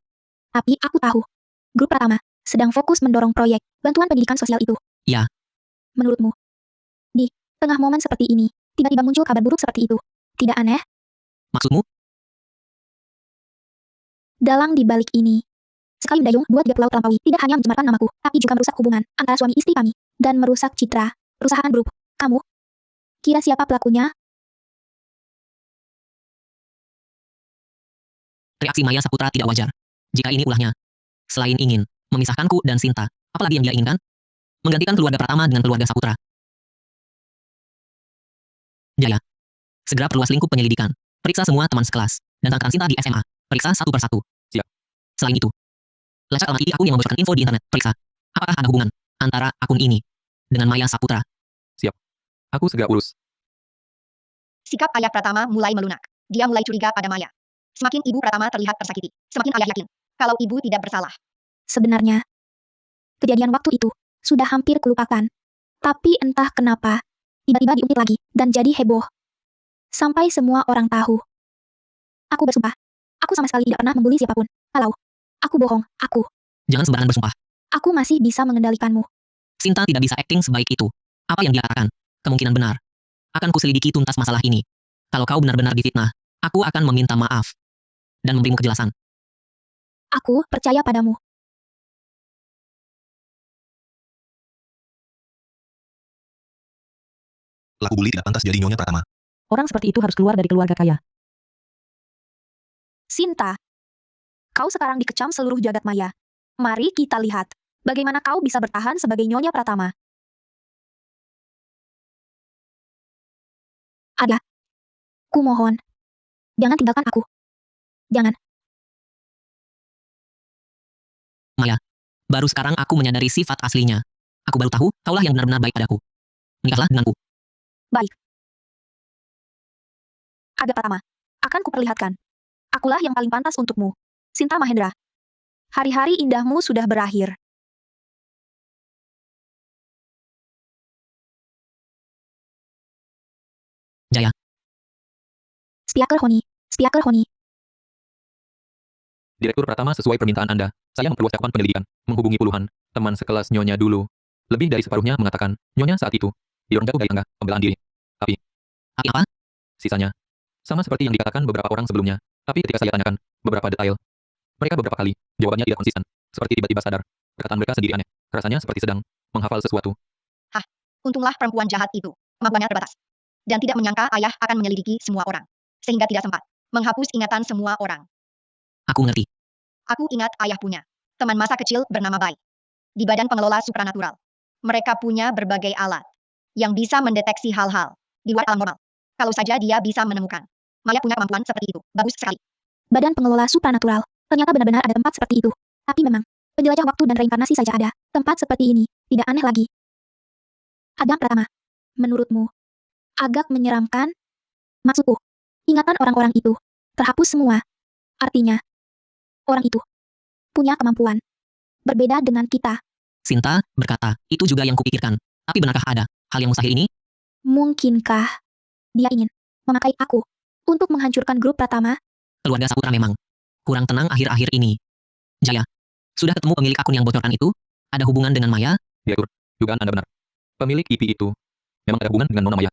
[SPEAKER 3] Tapi aku tahu. Grup pertama sedang fokus mendorong proyek bantuan pendidikan sosial itu.
[SPEAKER 5] Ya.
[SPEAKER 3] Menurutmu? Di tengah momen seperti ini, tiba-tiba muncul kabar buruk seperti itu. Tidak aneh?
[SPEAKER 5] Maksudmu?
[SPEAKER 3] Dalang di balik ini. Sekali mendayung 2-3 pulau terlampaui tidak hanya mencemarkan namaku, tapi juga merusak hubungan antara suami istri kami, dan merusak citra perusahaan grup. Kamu? Kira siapa pelakunya?
[SPEAKER 5] Reaksi Maya Saputra tidak wajar. Jika ini ulahnya. Selain ingin memisahkanku dan Sinta, apalagi yang dia inginkan? Menggantikan keluarga Pratama dengan keluarga Saputra. Jaya. Segera perluas lingkup penyelidikan. Periksa semua teman sekelas. Dan tangkap Sinta di SMA. Periksa satu persatu.
[SPEAKER 4] Siap.
[SPEAKER 5] Selain itu, lacak alamat akun yang membocorkan info di internet. Periksa. Apakah ada hubungan antara akun ini dengan Maya Saputra?
[SPEAKER 4] Aku segera urus.
[SPEAKER 2] Sikap ayah Pratama mulai melunak. Dia mulai curiga pada Maya. Semakin ibu Pratama terlihat tersakiti, semakin ayah yakin kalau ibu tidak bersalah.
[SPEAKER 3] Sebenarnya, kejadian waktu itu sudah hampir kulupakan. Tapi entah kenapa, tiba-tiba diungkit lagi dan jadi heboh. Sampai semua orang tahu. Aku bersumpah, aku sama sekali tidak pernah membuli siapapun. Kalau aku bohong,
[SPEAKER 5] Jangan sembarangan bersumpah.
[SPEAKER 3] aku masih bisa mengendalikanmu.
[SPEAKER 5] Sinta tidak bisa acting sebaik itu. Apa yang dia katakan? Kemungkinan benar. Akan kuselidiki tuntas masalah ini. Kalau kau benar-benar difitnah, aku akan meminta maaf. Dan memberimu kejelasan.
[SPEAKER 3] Aku percaya padamu.
[SPEAKER 9] Laku bully tidak pantas jadi Nyonya Pratama.
[SPEAKER 1] Orang seperti itu harus keluar dari keluarga kaya.
[SPEAKER 6] Sinta, kau sekarang dikecam seluruh jagat maya. Mari kita lihat, bagaimana kau bisa bertahan sebagai Nyonya Pratama.
[SPEAKER 3] Ada. Kumohon. Jangan tinggalkan aku. Jangan.
[SPEAKER 5] Maya, baru sekarang aku menyadari sifat aslinya. Aku baru tahu, kaulah yang benar-benar baik padaku. Menikahlah denganku.
[SPEAKER 6] Aga Pratama, akan kuperlihatkan. Akulah yang paling pantas untukmu. Sinta Mahendra. Hari-hari indahmu sudah berakhir.
[SPEAKER 5] Jaya,
[SPEAKER 3] Spiaker Honi. Spiaker Honi.
[SPEAKER 4] Direktur Pratama, sesuai permintaan Anda, saya memperluas cakupan penyelidikan, menghubungi puluhan teman sekelas Nyonya dulu. Lebih dari separuhnya mengatakan, Nyonya saat itu didorong jatuh dari tangga pembelaan diri.
[SPEAKER 5] tapi apa?
[SPEAKER 4] Sisanya sama seperti yang dikatakan beberapa orang sebelumnya. Tapi ketika saya tanyakan beberapa detail, mereka beberapa kali jawabannya tidak konsisten, seperti tiba-tiba sadar. Perkataan mereka sendiri aneh. Rasanya seperti sedang menghafal sesuatu.
[SPEAKER 2] Untunglah perempuan jahat itu. Kemampuannya terbatas. Dan tidak menyangka ayah akan menyelidiki semua orang. Sehingga tidak sempat menghapus ingatan semua orang.
[SPEAKER 5] Aku mengerti.
[SPEAKER 2] Aku ingat ayah punya teman masa kecil bernama Bai. Di Badan Pengelola Supranatural. Mereka punya berbagai alat yang bisa mendeteksi hal-hal di luar alam normal. Kalau saja dia bisa menemukan. Maya punya kemampuan seperti itu. Bagus sekali.
[SPEAKER 3] Badan Pengelola Supranatural. Ternyata benar-benar ada tempat seperti itu. Tapi memang, penjelajah waktu dan reinkarnasi saja ada. Tempat seperti ini, tidak aneh lagi. Agam Pratama. Menurutmu, agak menyeramkan? Maksudku, ingatan orang-orang itu terhapus semua. Artinya, orang itu punya kemampuan berbeda dengan kita.
[SPEAKER 5] Sinta berkata, itu juga yang kupikirkan. Tapi benarkah ada hal yang mustahil ini?
[SPEAKER 3] Mungkinkah dia ingin memakai aku untuk menghancurkan grup Pratama?
[SPEAKER 5] Keluarga Saputra memang kurang tenang akhir-akhir ini. Jaya, sudah ketemu pemilik akun yang bocorkan itu? Ada hubungan dengan Maya?
[SPEAKER 4] Direktur, dugaan Anda benar. Pemilik IP itu memang ada hubungan dengan Nona Maya.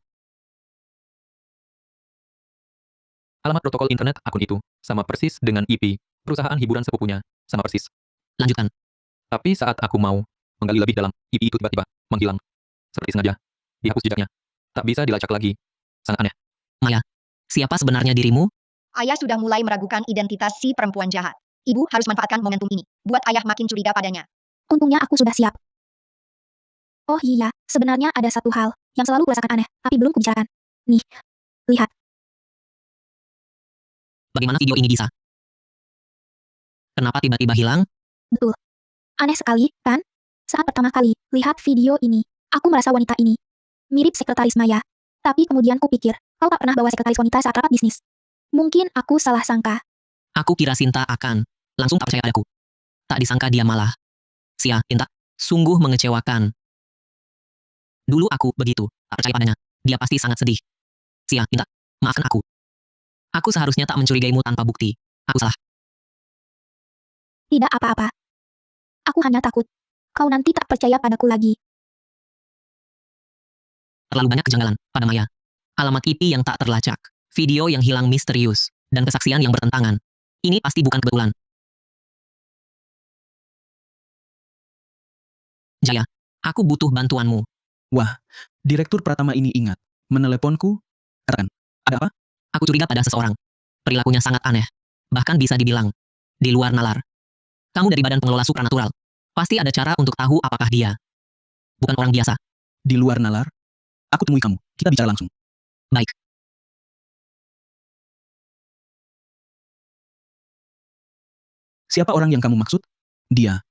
[SPEAKER 4] Alamat protokol internet akun itu sama persis dengan IP perusahaan hiburan sepupunya, sama persis.
[SPEAKER 5] Lanjutkan.
[SPEAKER 4] Tapi saat aku mau menggali lebih dalam, IP itu tiba-tiba menghilang. Seperti sengaja. Dihapus jejaknya. Tak bisa dilacak lagi. Sangat aneh.
[SPEAKER 5] Maya, siapa sebenarnya dirimu?
[SPEAKER 2] Ayah sudah mulai meragukan identitas si perempuan jahat. Ibu harus manfaatkan momentum ini. Buat ayah makin curiga padanya.
[SPEAKER 3] Untungnya aku sudah siap. Oh iya, sebenarnya ada satu hal yang selalu kurasakan aneh, tapi belum kubicarakan. Nih, lihat.
[SPEAKER 5] Bagaimana video ini bisa? Kenapa tiba-tiba hilang?
[SPEAKER 3] Betul. Aneh sekali, kan? Saat pertama kali lihat video ini, aku merasa wanita ini mirip sekretaris Maya. Tapi kemudian kupikir, kau tak pernah bawa sekretaris wanita saat rapat bisnis. Mungkin aku salah sangka.
[SPEAKER 5] Aku kira Sinta akan langsung tak percaya padaku. Tak disangka dia malah. Sinta, sungguh mengecewakan. Dulu aku begitu, tak percaya padanya. Dia pasti sangat sedih. Sinta, maafkan aku. Aku seharusnya tak mencurigaimu tanpa bukti. Aku salah.
[SPEAKER 3] Tidak apa-apa. Aku hanya takut kau nanti tak percaya padaku lagi.
[SPEAKER 5] Terlalu banyak kejanggalan pada Maya. Alamat IP yang tak terlacak, video yang hilang misterius, dan kesaksian yang bertentangan. Ini pasti bukan kebetulan. Jaya, aku butuh bantuanmu.
[SPEAKER 9] Wah, Direktur Pratama ini ingat. Meneleponku? Katakan, ada apa?
[SPEAKER 5] Aku curiga pada seseorang. Perilakunya sangat aneh. Bahkan bisa dibilang, di luar nalar. Kamu dari Badan Pengelola Supranatural. Pasti ada cara untuk tahu apakah dia bukan orang biasa.
[SPEAKER 9] Di luar nalar? Aku temui kamu, kita bicara langsung.
[SPEAKER 5] Baik.
[SPEAKER 9] Siapa orang yang kamu maksud? Dia.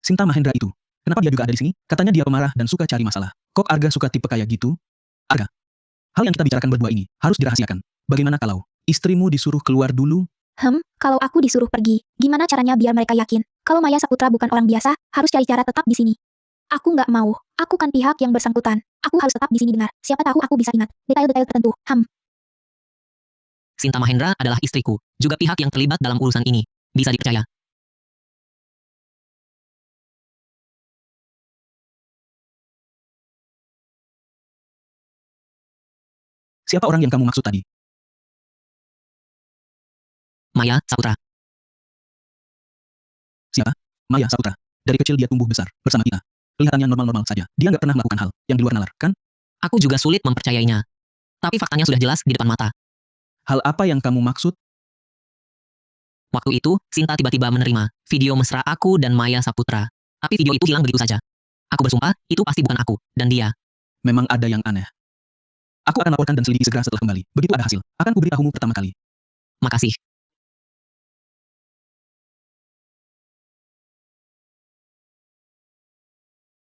[SPEAKER 9] Sinta Mahendra itu. Kenapa dia juga ada di sini? Katanya dia pemarah dan suka cari masalah. Kok Arga suka tipe kayak gitu? Arga. Hal yang kita bicarakan berdua ini harus dirahasiakan. Bagaimana kalau istrimu disuruh keluar dulu?
[SPEAKER 3] Kalau aku disuruh pergi, gimana caranya biar mereka yakin kalau Maya Saputra bukan orang biasa, harus cari cara tetap di sini. Aku nggak mau. Aku kan pihak yang bersangkutan. Aku harus tetap di sini dengar. Siapa tahu aku bisa ingat detail-detail tertentu.
[SPEAKER 5] Sinta Mahendra adalah istriku, juga pihak yang terlibat dalam urusan ini. Bisa dipercaya.
[SPEAKER 9] Siapa orang yang kamu maksud tadi?
[SPEAKER 5] Maya Saputra.
[SPEAKER 9] Siapa? Maya Saputra. Dari kecil dia tumbuh besar bersama kita. Kelihatannya normal-normal saja. Dia nggak pernah melakukan hal yang di luar nalar, kan?
[SPEAKER 5] Aku juga sulit mempercayainya. Tapi faktanya sudah jelas di depan mata.
[SPEAKER 9] Hal apa yang kamu maksud?
[SPEAKER 5] Waktu itu, Sinta tiba-tiba menerima video mesra aku dan Maya Saputra. Tapi video itu hilang begitu saja. Aku bersumpah, itu pasti bukan aku, dan dia.
[SPEAKER 9] Memang ada yang aneh. Aku akan laporkan dan selidiki segera setelah kembali. Begitu ada hasil, akan kuberitahumu pertama kali.
[SPEAKER 5] Makasih.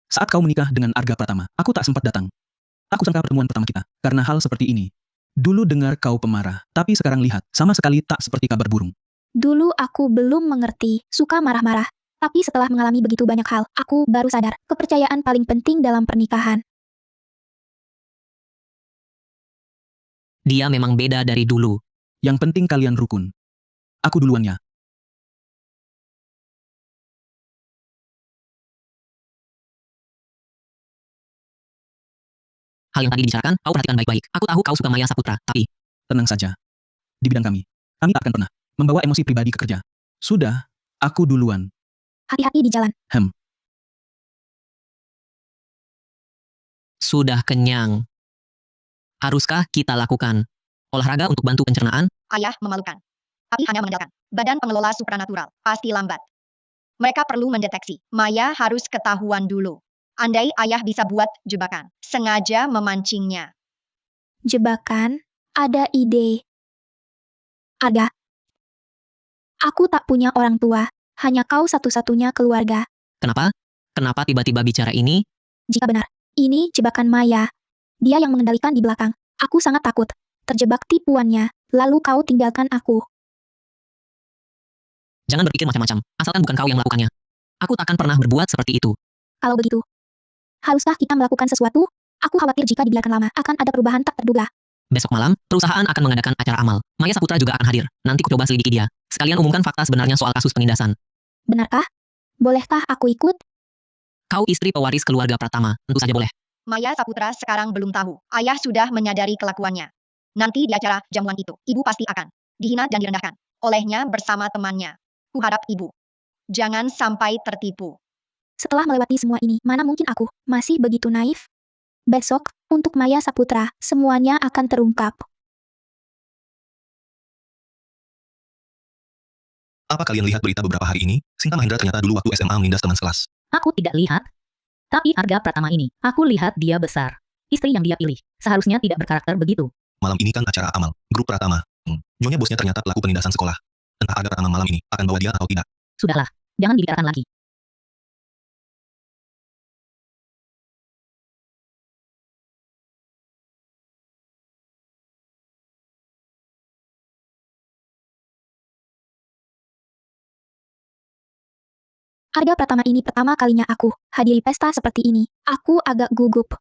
[SPEAKER 9] Saat kau menikah dengan Arga Pratama, aku tak sempat datang. Aku sangka pertemuan pertama kita, karena hal seperti ini. Dulu dengar kau pemarah, tapi sekarang lihat, sama sekali tak seperti kabar burung.
[SPEAKER 3] Dulu aku belum mengerti, suka marah-marah. Tapi setelah mengalami begitu banyak hal, aku baru sadar, kepercayaan paling penting dalam pernikahan.
[SPEAKER 5] Dia memang beda dari dulu.
[SPEAKER 9] Yang penting kalian rukun. Aku duluannya.
[SPEAKER 5] Hal yang tadi dibicarakan, kau perhatikan baik-baik. Aku tahu kau suka Maya Saputra, tapi
[SPEAKER 9] Tenang saja. Di bidang kami tak akan pernah membawa emosi pribadi ke kerja. Sudah, aku duluan.
[SPEAKER 3] Hati-hati di jalan.
[SPEAKER 5] sudah kenyang. Haruskah kita lakukan olahraga untuk bantu pencernaan?
[SPEAKER 2] Ayah memalukan. Tapi hanya mengandalkan badan pengelola supranatural. Pasti lambat. Mereka perlu mendeteksi. Maya harus ketahuan dulu. Andai ayah bisa buat jebakan. Sengaja memancingnya.
[SPEAKER 3] Jebakan, ada ide. Arga. Aku tak punya orang tua, hanya kau satu-satunya keluarga.
[SPEAKER 5] Kenapa? Kenapa tiba-tiba bicara ini?
[SPEAKER 3] Jika benar, ini jebakan Maya. Dia yang mengendalikan di belakang. Aku sangat takut. Terjebak tipuannya, lalu kau tinggalkan aku.
[SPEAKER 5] Jangan berpikir macam-macam, asalkan bukan kau yang melakukannya. Aku takkan pernah berbuat seperti itu.
[SPEAKER 3] Kalau begitu, haruskah kita melakukan sesuatu? Aku khawatir jika dibiarkan lama, akan ada perubahan tak terduga.
[SPEAKER 5] Besok malam, perusahaan akan mengadakan acara amal. Maya Saputra juga akan hadir. Nanti ku coba selidiki dia. Sekalian umumkan fakta sebenarnya soal kasus penindasan.
[SPEAKER 3] Benarkah? Bolehkah aku ikut?
[SPEAKER 5] Kau istri pewaris keluarga Pratama, tentu saja boleh.
[SPEAKER 2] Maya Saputra sekarang belum tahu. Ayah sudah menyadari kelakuannya. Nanti di acara jamuan itu, ibu pasti akan dihina dan direndahkan olehnya bersama temannya. Kuharap ibu jangan sampai tertipu.
[SPEAKER 3] Setelah melewati semua ini, mana mungkin aku masih begitu naif? Besok, untuk Maya Saputra, semuanya akan terungkap.
[SPEAKER 10] Apa kalian lihat berita beberapa hari ini? Sinta Mahendra ternyata dulu waktu SMA menindas teman sekelas.
[SPEAKER 1] Aku tidak lihat. Tapi Arga Pratama ini, aku lihat dia besar. Istri yang dia pilih, seharusnya tidak berkarakter begitu.
[SPEAKER 10] Malam ini kan acara amal, grup Pratama. Nyonya bosnya ternyata pelaku penindasan sekolah. Entah ada Pratama malam ini akan bawa dia atau tidak.
[SPEAKER 1] Sudahlah, jangan dibicarakan lagi.
[SPEAKER 3] Arga Pratama ini pertama kalinya aku hadiri pesta seperti ini. Aku agak gugup.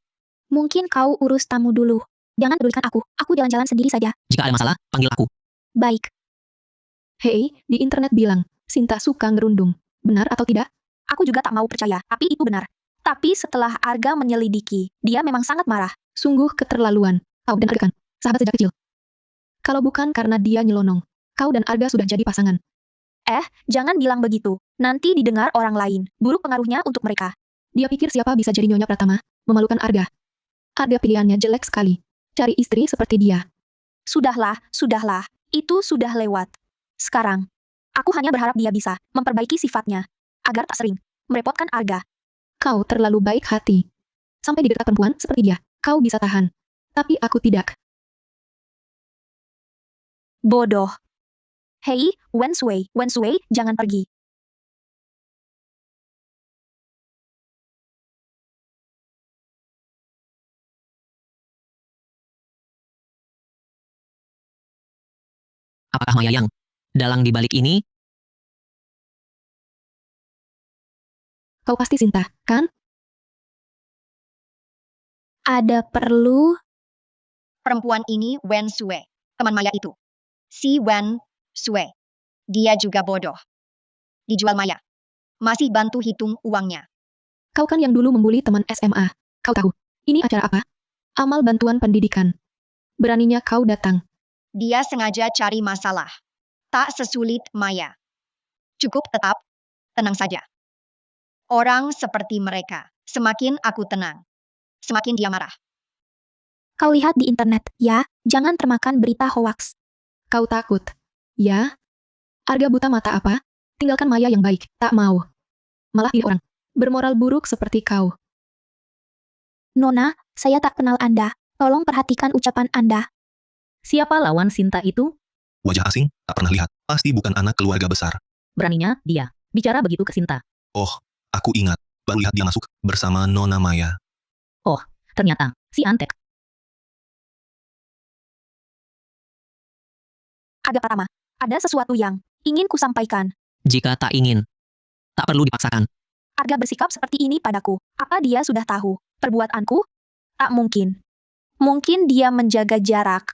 [SPEAKER 3] Mungkin kau urus tamu dulu. Jangan pedulikan aku jalan-jalan sendiri saja.
[SPEAKER 5] Jika ada masalah, panggil aku.
[SPEAKER 3] Baik.
[SPEAKER 1] Hei, di internet bilang, Sinta suka ngerundung. Benar atau tidak?
[SPEAKER 3] Aku juga tak mau percaya, tapi itu benar. Tapi setelah Arga menyelidiki, dia memang sangat marah.
[SPEAKER 1] Sungguh keterlaluan. Kau dan Arga kan, sahabat sejak kecil. Kalau bukan karena dia nyelonong, kau dan Arga sudah jadi pasangan.
[SPEAKER 3] Jangan bilang begitu. Nanti didengar orang lain. Buruk pengaruhnya untuk mereka.
[SPEAKER 1] Dia pikir siapa bisa jadi Nyonya Pratama, memalukan Arga. Arga pilihannya jelek sekali. Cari istri seperti dia.
[SPEAKER 3] Sudahlah. Itu sudah lewat. Sekarang, aku hanya berharap dia bisa memperbaiki sifatnya, agar tak sering merepotkan Arga.
[SPEAKER 1] Kau terlalu baik hati. Sampai digertak perempuan seperti dia, kau bisa tahan. Tapi aku tidak.
[SPEAKER 3] Bodoh. Hei, Wenswei, jangan pergi.
[SPEAKER 5] Apakah Maya yang dalang di balik ini?
[SPEAKER 1] Kau pasti Sinta, kan?
[SPEAKER 3] Ada perlu?
[SPEAKER 2] Perempuan ini Wen Sue, teman Maya itu. Si Wen Sue. Dia juga bodoh. Dijual Maya. Masih bantu hitung uangnya.
[SPEAKER 1] Kau kan yang dulu membuli teman SMA. Kau tahu, ini acara apa? Amal bantuan pendidikan. Beraninya kau datang.
[SPEAKER 2] Dia sengaja cari masalah. Tak sesulit Maya. Cukup tetap, tenang saja. Orang seperti mereka, semakin aku tenang, semakin dia marah.
[SPEAKER 3] Kau lihat di internet, ya, jangan termakan berita hoaks.
[SPEAKER 7] Kau takut? Ya? Arga buta mata apa? Tinggalkan Maya yang baik, tak mau. Malah pilih orang bermoral buruk seperti kau.
[SPEAKER 3] Nona, saya tak kenal Anda. Tolong perhatikan ucapan Anda.
[SPEAKER 1] Siapa lawan Sinta itu?
[SPEAKER 10] Wajah asing, tak pernah lihat. Pasti bukan anak keluarga besar.
[SPEAKER 1] Beraninya dia bicara begitu ke Sinta.
[SPEAKER 10] Oh, aku ingat. Baru lihat dia masuk bersama Nona Maya.
[SPEAKER 1] Oh, ternyata si Antek.
[SPEAKER 6] Aga Pratama, ada sesuatu yang ingin kusampaikan.
[SPEAKER 5] Jika tak ingin, tak perlu dipaksakan.
[SPEAKER 6] Arga bersikap seperti ini padaku. Apa dia sudah tahu perbuatanku? Tak mungkin. Mungkin dia menjaga jarak.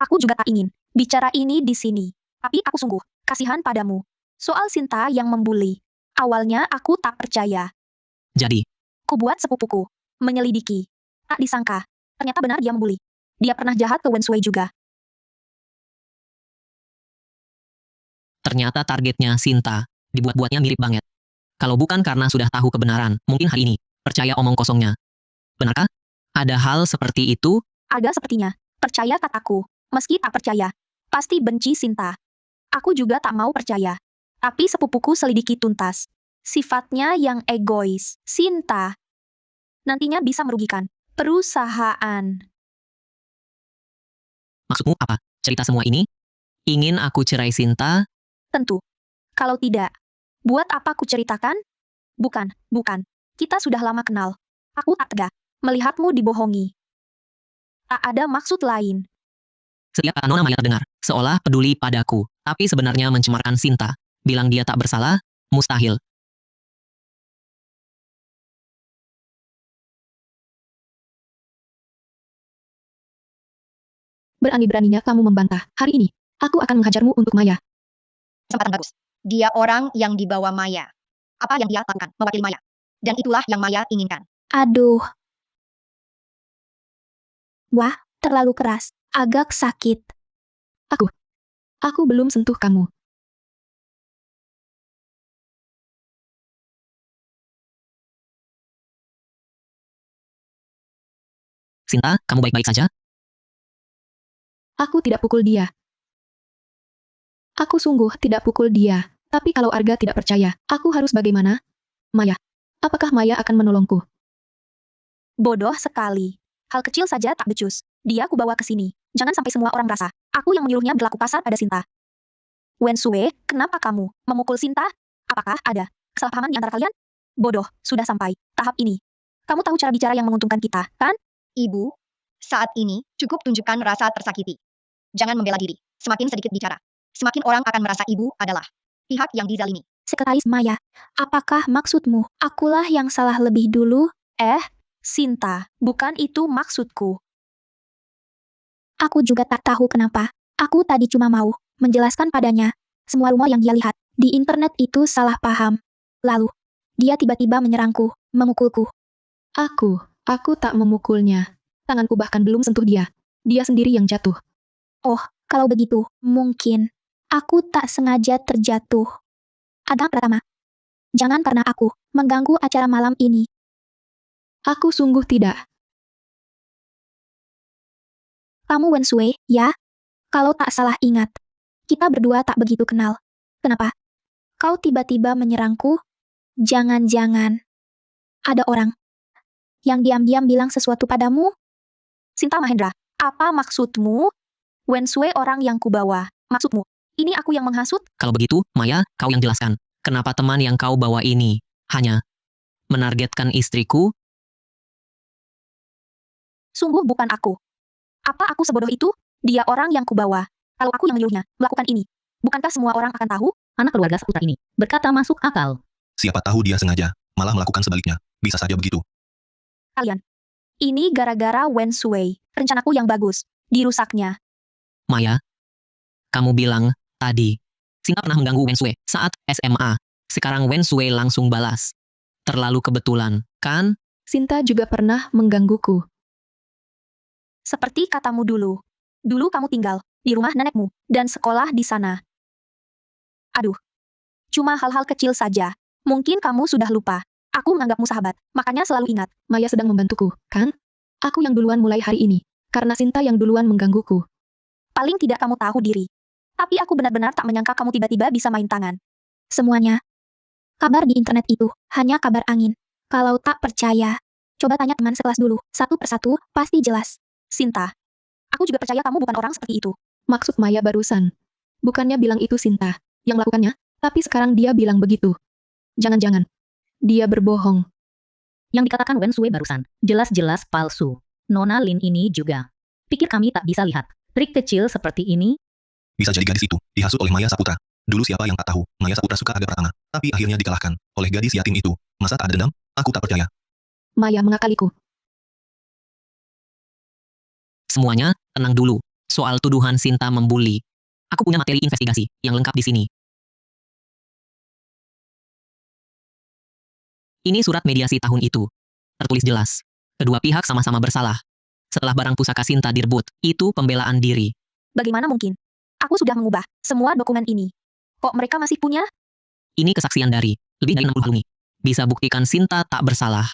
[SPEAKER 6] Aku juga tak ingin bicara ini di sini. Tapi aku sungguh kasihan padamu. Soal Sinta yang membuli. Awalnya aku tak percaya.
[SPEAKER 5] Jadi,
[SPEAKER 6] Kubuat sepupuku menyelidiki. Tak disangka. Ternyata benar dia membuli. Dia pernah jahat ke Wensui juga.
[SPEAKER 5] ternyata targetnya Sinta. Dibuat-buatnya mirip banget. Kalau bukan karena sudah tahu kebenaran, mungkin hari ini percaya omong kosongnya. Benarkah? Ada hal seperti itu?
[SPEAKER 6] Agak sepertinya. Percaya kataku. Meski tak percaya. Pasti benci Sinta. Aku juga tak mau percaya. Tapi sepupuku selidiki tuntas. Sifatnya yang egois. Sinta. Nantinya bisa merugikan perusahaan.
[SPEAKER 5] Maksudmu apa? Cerita semua ini? Ingin aku cerai Sinta?
[SPEAKER 6] Tentu. Kalau tidak, buat apa ku ceritakan? Bukan. Kita sudah lama kenal. Aku tak tega melihatmu dibohongi. Tak ada maksud lain.
[SPEAKER 5] Setiap kata Nona Maya terdengar, seolah peduli padaku, tapi sebenarnya mencemarkan Sinta. Bilang dia tak bersalah, mustahil.
[SPEAKER 7] Berani-beraninya kamu membantah. Hari ini, aku akan menghajarmu untuk Maya.
[SPEAKER 2] Kesempatan bagus. Dia orang yang dibawa Maya. Apa yang dia lakukan? Mewakili Maya. Dan itulah yang Maya inginkan.
[SPEAKER 3] Aduh. Wah, terlalu keras. Agak sakit.
[SPEAKER 7] Aku belum sentuh kamu.
[SPEAKER 5] Sinta, kamu baik-baik saja?
[SPEAKER 7] Aku tidak pukul dia. Aku sungguh tidak pukul dia. Tapi kalau Arga tidak percaya, aku harus bagaimana? Maya. Apakah Maya akan menolongku?
[SPEAKER 6] Bodoh sekali. Hal kecil saja tak becus. Dia ku bawa ke sini. Jangan sampai semua orang merasa aku yang menyuruhnya berlaku kasar pada Sinta. Wensue, kenapa kamu memukul Sinta? Apakah ada kesalahpahaman di antara kalian? Bodoh, sudah sampai tahap ini. Kamu tahu cara bicara yang menguntungkan kita, kan?
[SPEAKER 2] Ibu, saat ini cukup tunjukkan rasa tersakiti. Jangan membela diri. Semakin sedikit bicara, semakin orang akan merasa ibu adalah pihak yang dizalimi.
[SPEAKER 3] Sekretaris Maya, apakah maksudmu akulah yang salah lebih dulu?
[SPEAKER 6] Sinta, bukan itu maksudku.
[SPEAKER 3] Aku juga tak tahu kenapa. Aku tadi cuma mau menjelaskan padanya. Semua rumor yang dia lihat di internet itu salah paham. Lalu, dia tiba-tiba menyerangku, memukulku.
[SPEAKER 7] Aku tak memukulnya. Tanganku bahkan belum sentuh dia. Dia sendiri yang jatuh.
[SPEAKER 3] Oh, kalau begitu, mungkin aku tak sengaja terjatuh. Aga Pratama, jangan karena aku mengganggu acara malam ini.
[SPEAKER 7] Aku sungguh tidak.
[SPEAKER 3] Kamu Wensue, ya? Kalau tak salah ingat, kita berdua tak begitu kenal. Kenapa? Kau tiba-tiba menyerangku? Jangan-jangan ada orang yang diam-diam bilang sesuatu padamu?
[SPEAKER 6] Sinta Mahendra, apa maksudmu? Wensue orang yang kubawa. Maksudmu, ini aku yang menghasut?
[SPEAKER 5] Kalau begitu, Maya, kau yang jelaskan. Kenapa teman yang kau bawa ini hanya menargetkan istriku?
[SPEAKER 6] Sungguh bukan aku. Apa aku sebodoh itu? Dia orang yang kubawa. Kalau aku yang menyuruhnya melakukan ini, bukankah semua orang akan tahu?
[SPEAKER 1] Anak keluarga Saputra ini berkata masuk akal.
[SPEAKER 10] Siapa tahu dia sengaja, malah melakukan sebaliknya. Bisa saja begitu.
[SPEAKER 6] Kalian. Ini gara-gara Wensue. Rencanaku yang bagus. Dirusaknya.
[SPEAKER 5] Maya, kamu bilang tadi, Sinta pernah mengganggu Wensue saat SMA. Sekarang Wensue langsung balas. Terlalu kebetulan, kan?
[SPEAKER 7] Sinta juga pernah menggangguku.
[SPEAKER 6] Seperti katamu dulu. Dulu kamu tinggal di rumah nenekmu dan sekolah di sana. Aduh. Cuma hal-hal kecil saja. Mungkin kamu sudah lupa. Aku menganggapmu sahabat, makanya selalu ingat.
[SPEAKER 7] Maya sedang membantuku, kan? Aku yang duluan mulai hari ini. Karena Sinta yang duluan menggangguku.
[SPEAKER 6] Paling tidak kamu tahu diri. Tapi aku benar-benar tak menyangka kamu tiba-tiba bisa main tangan.
[SPEAKER 3] Semuanya. Kabar di internet itu hanya kabar angin. Kalau tak percaya, coba tanya teman sekelas dulu. Satu persatu, pasti jelas.
[SPEAKER 6] Sinta. Aku juga percaya kamu bukan orang seperti itu.
[SPEAKER 7] Maksud Maya barusan. Bukannya bilang itu Sinta yang melakukannya, tapi sekarang dia bilang begitu. Jangan-jangan. Dia berbohong.
[SPEAKER 11] Yang dikatakan Wen Sui barusan, jelas-jelas palsu. Nona Lin ini juga. Pikir kami tak bisa lihat. Trik kecil seperti ini?
[SPEAKER 10] Bisa jadi gadis itu dihasut oleh Maya Saputra. Dulu siapa yang tak tahu, Maya Saputra suka Arga Pratama, tapi akhirnya dikalahkan oleh gadis yatim itu. Masa tak ada dendam? Aku tak percaya.
[SPEAKER 7] Maya mengakaliku.
[SPEAKER 5] Semuanya, tenang dulu. Soal tuduhan Sinta membuli. Aku punya materi investigasi yang lengkap di sini. Ini surat mediasi tahun itu. Tertulis jelas. Kedua pihak sama-sama bersalah. Setelah barang pusaka Sinta direbut, itu pembelaan diri.
[SPEAKER 6] Bagaimana mungkin? Aku sudah mengubah semua dokumen ini. Kok mereka masih punya?
[SPEAKER 5] Ini kesaksian dari lebih dari 60 alumni. Bisa buktikan Sinta tak bersalah.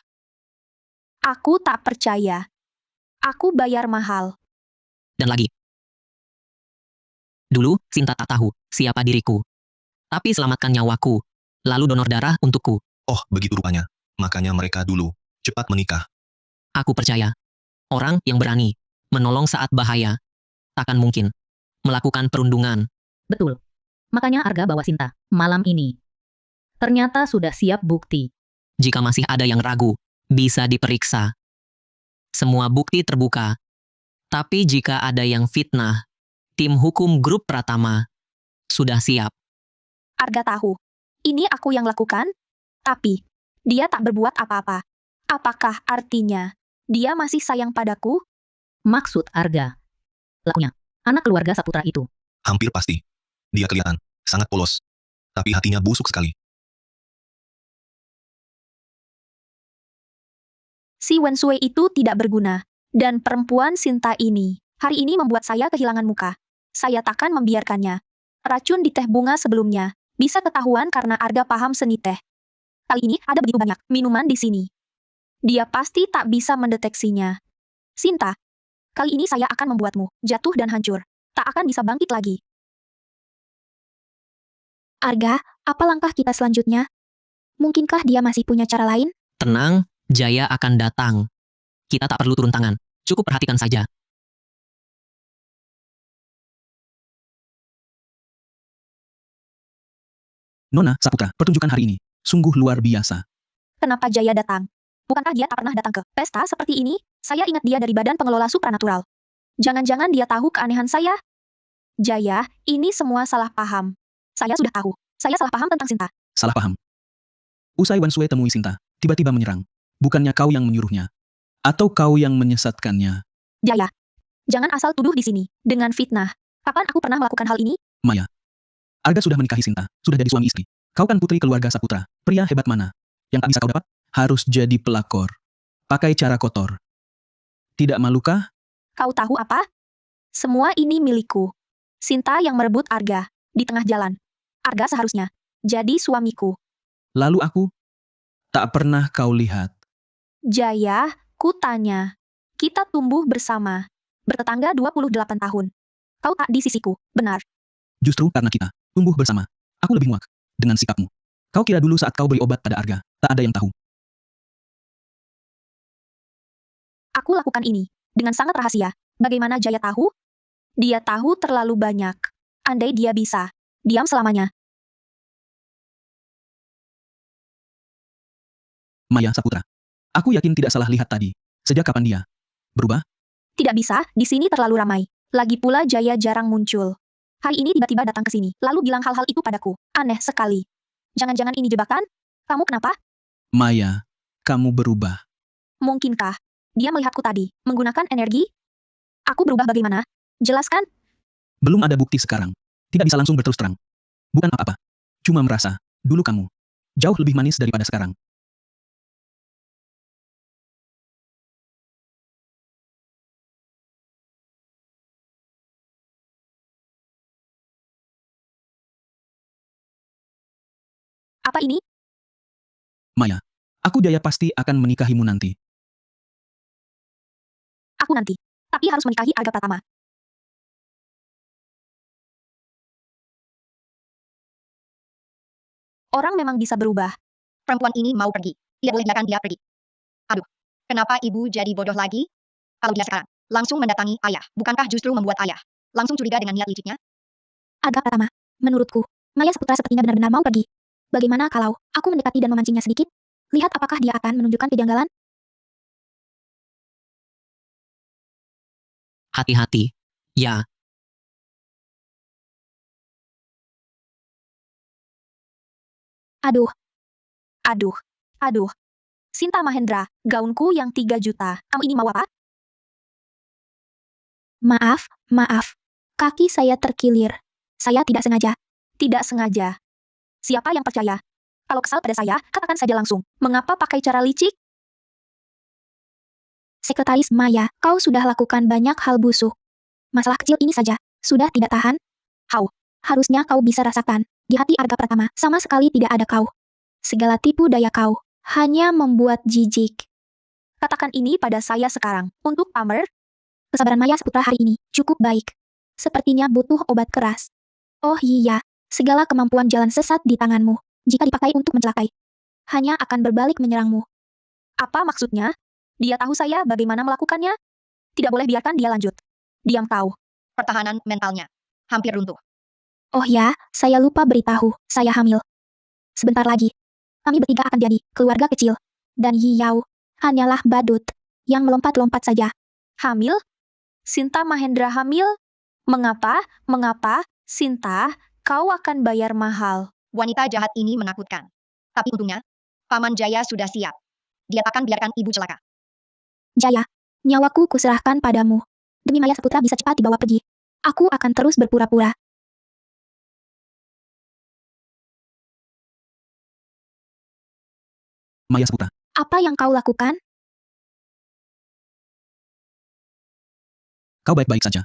[SPEAKER 6] Aku tak percaya. Aku bayar mahal.
[SPEAKER 5] Dan lagi. Dulu, Sinta tak tahu siapa diriku. Tapi selamatkan nyawaku. Lalu donor darah untukku.
[SPEAKER 10] Oh, begitu rupanya. Makanya mereka dulu cepat menikah.
[SPEAKER 5] Aku percaya. Orang yang berani menolong saat bahaya takkan mungkin melakukan perundungan.
[SPEAKER 11] Betul. Makanya Arga bawa Sinta malam ini. Ternyata sudah siap bukti.
[SPEAKER 5] Jika masih ada yang ragu, bisa diperiksa. Semua bukti terbuka. Tapi jika ada yang fitnah, tim hukum grup Pratama sudah siap.
[SPEAKER 6] Arga tahu. Ini aku yang lakukan. Tapi, dia tak berbuat apa-apa. Apakah artinya dia masih sayang padaku?
[SPEAKER 11] Maksud Arga. Lakunya, anak keluarga Saputra itu.
[SPEAKER 10] Hampir pasti. Dia kelihatan sangat polos. Tapi hatinya busuk sekali.
[SPEAKER 6] Si Wen Sui itu tidak berguna. Dan perempuan Sinta ini, hari ini membuat saya kehilangan muka. Saya takkan membiarkannya. Racun di teh bunga sebelumnya bisa ketahuan karena Arga paham seni teh. Kali ini ada begitu banyak minuman di sini. Dia pasti tak bisa mendeteksinya. Sinta, kali ini saya akan membuatmu jatuh dan hancur. Tak akan bisa bangkit lagi.
[SPEAKER 3] Arga, apa langkah kita selanjutnya? Mungkinkah dia masih punya cara lain?
[SPEAKER 5] Tenang, Jaya akan datang. Kita tak perlu turun tangan. Cukup perhatikan saja.
[SPEAKER 9] Nona Saputra, pertunjukan hari ini sungguh luar biasa.
[SPEAKER 6] Kenapa Jaya datang? Bukankah dia tak pernah datang ke pesta seperti ini? Saya ingat dia dari Badan Pengelola Supranatural. Jangan-jangan dia tahu keanehan saya? Jaya, ini semua salah paham. Saya sudah tahu. Saya salah paham tentang Sinta.
[SPEAKER 9] Salah paham. Usai Wan Sui temui Sinta, tiba-tiba menyerang. Bukannya kau yang menyuruhnya. Atau kau yang menyesatkannya.
[SPEAKER 6] Jaya, jangan asal tuduh di sini. Dengan fitnah. Kapan aku pernah melakukan hal ini?
[SPEAKER 9] Maya. Arga sudah menikahi Sinta, sudah jadi suami istri. Kau kan putri keluarga Saputra. Pria hebat mana? Yang tak bisa kau dapat? Harus jadi pelakor. Pakai cara kotor. Tidak malukah?
[SPEAKER 6] Kau tahu apa? Semua ini milikku. Sinta yang merebut Arga. Di tengah jalan. Arga seharusnya jadi suamiku.
[SPEAKER 9] Lalu aku? Tak pernah kau lihat.
[SPEAKER 6] Jaya, ku tanya. Kita tumbuh bersama. Bertetangga 28 tahun. Kau tak di sisiku, benar?
[SPEAKER 9] Justru karena kita tumbuh bersama. Aku lebih muak dengan sikapmu. Kau kira dulu saat kau beri obat pada Arga, tak ada yang tahu.
[SPEAKER 6] Aku lakukan ini dengan sangat rahasia. Bagaimana Jaya tahu? Dia tahu terlalu banyak. Andai dia bisa diam selamanya.
[SPEAKER 9] Maya Saputra. Aku yakin tidak salah lihat tadi. Sejak kapan dia berubah?
[SPEAKER 6] Tidak bisa, di sini terlalu ramai. Lagi pula Jaya jarang muncul. Hari ini tiba-tiba datang ke sini, lalu bilang hal-hal itu padaku. Aneh sekali. Jangan-jangan ini jebakan? Kamu kenapa?
[SPEAKER 9] Maya, kamu berubah.
[SPEAKER 6] Mungkinkah dia melihatku tadi, menggunakan energi? Aku berubah bagaimana? Jelaskan.
[SPEAKER 9] Belum ada bukti sekarang. Tidak bisa langsung berterus terang. Bukan apa-apa. Cuma merasa, dulu kamu jauh lebih manis daripada sekarang.
[SPEAKER 6] Apa ini?
[SPEAKER 9] Maya, aku Jaya pasti akan menikahimu nanti.
[SPEAKER 6] Aku nanti. tapi harus menikahi Arga Pratama. Orang memang bisa berubah.
[SPEAKER 2] Perempuan ini mau pergi. Tidak boleh biarkan dia pergi. Aduh, kenapa ibu jadi bodoh lagi? Kalau dia sekarang langsung mendatangi ayah, bukankah justru membuat ayah langsung curiga dengan niat liciknya?
[SPEAKER 3] Arga Pratama, menurutku, Maya Saputra sepertinya benar-benar mau pergi. Bagaimana kalau aku mendekati dan memancingnya sedikit? Lihat apakah dia akan menunjukkan kejanggalan?
[SPEAKER 5] Hati-hati. Ya,
[SPEAKER 3] Aduh,
[SPEAKER 6] Aduh, aduh. Sinta Mahendra, gaunku yang 3 juta. Kamu ini mau apa?
[SPEAKER 3] maaf. Kaki saya terkilir. Saya tidak sengaja.
[SPEAKER 6] Tidak sengaja. Siapa yang percaya? Kalau kesal pada saya, katakan saja langsung. Mengapa pakai cara licik?
[SPEAKER 3] Sekretaris Maya, kau sudah lakukan banyak hal busuk. Masalah kecil ini saja, sudah tidak tahan? Harusnya kau bisa rasakan, di hati Arga Pratama sama sekali tidak ada kau. Segala tipu daya kau, hanya membuat jijik.
[SPEAKER 6] Katakan ini pada saya sekarang. Untuk pamer,
[SPEAKER 3] Kesabaran Maya Saputra hari ini cukup baik. Sepertinya butuh obat keras. Oh iya, segala kemampuan jalan sesat di tanganmu. Jika dipakai untuk mencelakai, hanya akan berbalik menyerangmu.
[SPEAKER 6] apa maksudnya? Dia tahu saya bagaimana melakukannya? Tidak boleh biarkan dia lanjut. Diam kau.
[SPEAKER 2] Pertahanan mentalnya hampir runtuh.
[SPEAKER 3] Oh ya, saya lupa beritahu, saya hamil. Sebentar lagi, kami bertiga akan jadi keluarga kecil. Dan Yiyao hanyalah badut yang melompat-lompat saja.
[SPEAKER 6] Hamil? Sinta Mahendra hamil? Mengapa? Sinta, kau akan bayar mahal.
[SPEAKER 2] Wanita jahat ini menakutkan. Tapi untungnya, Paman Jaya sudah siap. Dia takkan biarkan ibu celaka.
[SPEAKER 3] Jaya, nyawaku kuserahkan padamu. Demi Maya Saputra bisa cepat dibawa pergi. Aku akan terus berpura-pura.
[SPEAKER 9] Maya Saputra,
[SPEAKER 3] Apa yang kau lakukan?
[SPEAKER 9] kau baik-baik saja.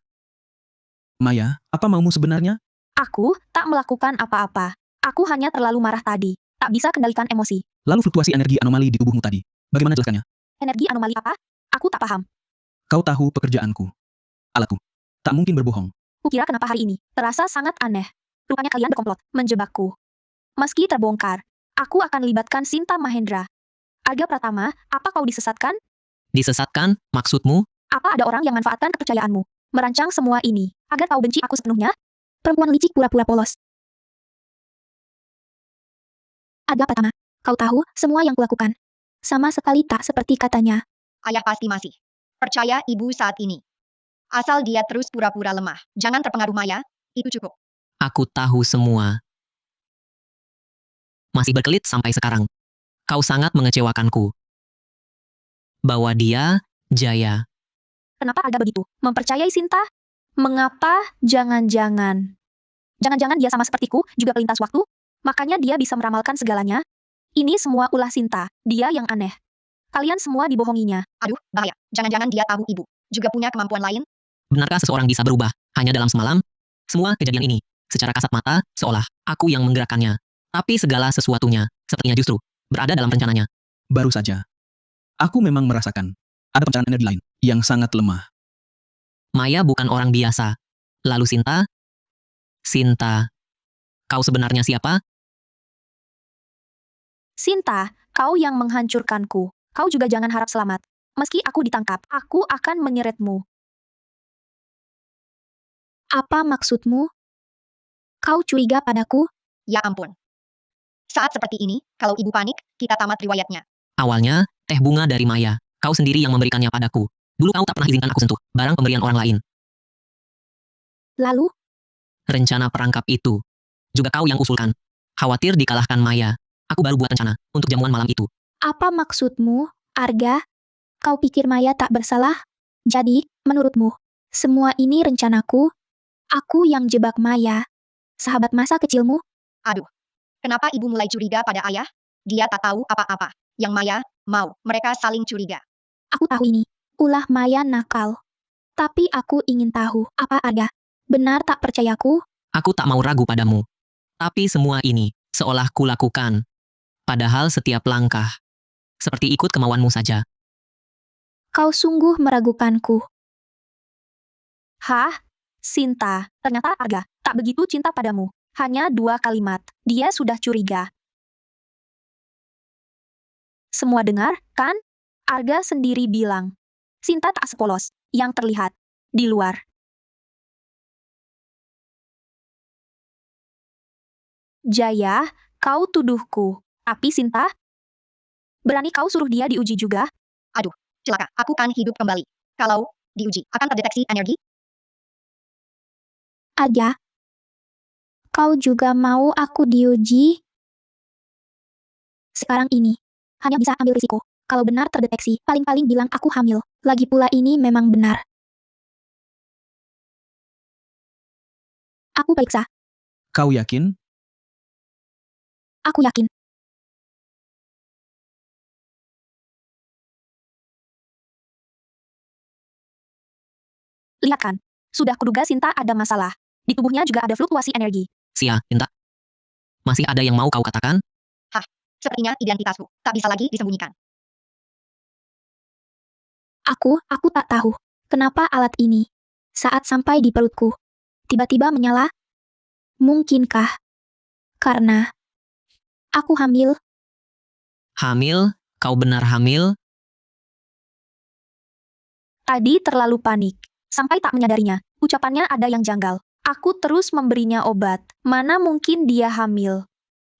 [SPEAKER 9] Maya, apa maumu sebenarnya?
[SPEAKER 6] Aku tak melakukan apa-apa. Aku hanya terlalu marah tadi. Tak bisa kendalikan emosi.
[SPEAKER 9] Lalu fluktuasi energi anomali di tubuhmu tadi. Bagaimana jelaskannya?
[SPEAKER 6] Energi anomali apa? Aku tak paham.
[SPEAKER 9] Kau tahu pekerjaanku. Alatku. Tak mungkin berbohong.
[SPEAKER 6] Kukira kenapa hari ini terasa sangat aneh. Rupanya kalian berkomplot, menjebakku. Meski terbongkar, aku akan libatkan Sinta Mahendra. Arga Pratama, apa kau disesatkan?
[SPEAKER 5] disesatkan, maksudmu?
[SPEAKER 6] Apa ada orang yang manfaatkan kepercayaanmu? Merancang semua ini, agar kau benci aku sepenuhnya?
[SPEAKER 3] Perempuan licik pura-pura polos. Arga Pratama, kau tahu semua yang kulakukan. Sama sekali tak seperti katanya.
[SPEAKER 2] Ayah pasti masih percaya ibu saat ini. Asal dia terus pura-pura lemah. Jangan terpengaruh Maya, itu cukup.
[SPEAKER 5] Aku tahu semua. Masih berkelit sampai sekarang. Kau sangat mengecewakanku. Bahwa dia, Jaya.
[SPEAKER 6] Kenapa Arga begitu? Mempercayai Sinta? Mengapa? Jangan-jangan dia sama sepertiku, juga pelintas waktu? Makanya dia bisa meramalkan segalanya? Ini semua ulah Sinta, dia yang aneh. Kalian semua dibohonginya.
[SPEAKER 2] Aduh, bahaya. Jangan-jangan dia tahu ibu juga punya kemampuan lain.
[SPEAKER 5] Benarkah seseorang bisa berubah hanya dalam semalam? Semua kejadian ini, secara kasat mata, seolah aku yang menggerakkannya. Tapi segala sesuatunya, sepertinya justru, berada dalam rencananya.
[SPEAKER 9] Baru saja. Aku memang merasakan ada pancaran energi lain yang sangat lemah.
[SPEAKER 5] Maya bukan orang biasa. Lalu Sinta? Sinta. Kau sebenarnya siapa?
[SPEAKER 6] Sinta, kau yang menghancurkanku. Kau juga jangan harap selamat. Meski aku ditangkap, aku akan menyeretmu.
[SPEAKER 3] Apa maksudmu? Kau curiga padaku?
[SPEAKER 2] Ya ampun. Saat seperti ini, kalau ibu panik, kita tamat riwayatnya.
[SPEAKER 5] Awalnya, teh bunga dari Maya. Kau sendiri yang memberikannya padaku. Dulu kau tak pernah izinkan aku sentuh barang pemberian orang lain.
[SPEAKER 3] Lalu,
[SPEAKER 5] Rencana perangkap itu. Juga kau yang usulkan. Khawatir dikalahkan Maya. Aku baru buat rencana untuk jamuan malam itu.
[SPEAKER 3] apa maksudmu, Arga? Kau pikir Maya tak bersalah? Jadi, menurutmu, semua ini rencanaku? Aku yang jebak Maya. Sahabat masa kecilmu?
[SPEAKER 2] Aduh. Kenapa ibu mulai curiga pada ayah? Dia tak tahu apa-apa. Yang Maya mau, mereka saling curiga.
[SPEAKER 3] Aku tahu ini. Ulah Maya nakal. Tapi aku ingin tahu, apa Arga? Benar tak percayaku?
[SPEAKER 5] Aku tak mau ragu padamu. Tapi semua ini, seolah kulakukan. Padahal setiap langkah, seperti ikut kemauanmu saja.
[SPEAKER 3] Kau sungguh meragukanku.
[SPEAKER 6] Hah? Sinta, ternyata Arga tak begitu cinta padamu. Hanya 2 kalimat, dia sudah curiga. Semua dengar, kan? Arga sendiri bilang. Sinta tak sepolos yang terlihat di luar. Jaya, kau tuduhku. Tapi Sinta? Berani kau suruh dia diuji juga?
[SPEAKER 2] Aduh, celaka. Aku kan hidup kembali. Kalau diuji, akan terdeteksi energi?
[SPEAKER 3] Arga, kau juga mau aku diuji? Sekarang ini, hanya bisa ambil risiko. Kalau benar terdeteksi, paling-paling bilang aku hamil. Lagi pula ini memang benar. Aku periksa.
[SPEAKER 9] Kau yakin?
[SPEAKER 3] Aku yakin.
[SPEAKER 6] Lihat kan, sudah kuduga Sinta ada masalah. Di tubuhnya juga ada fluktuasi energi.
[SPEAKER 5] Sia, Sinta. Masih ada yang mau kau katakan?
[SPEAKER 2] Sepertinya identitasku tak bisa lagi disembunyikan.
[SPEAKER 3] Aku tak tahu. Kenapa alat ini, saat sampai di perutku, tiba-tiba menyala? Mungkinkah karena aku hamil?
[SPEAKER 5] Hamil? Kau benar hamil?
[SPEAKER 6] Tadi terlalu panik, sampai tak menyadarinya. Ucapannya ada yang janggal. Aku terus memberinya obat. Mana mungkin dia hamil?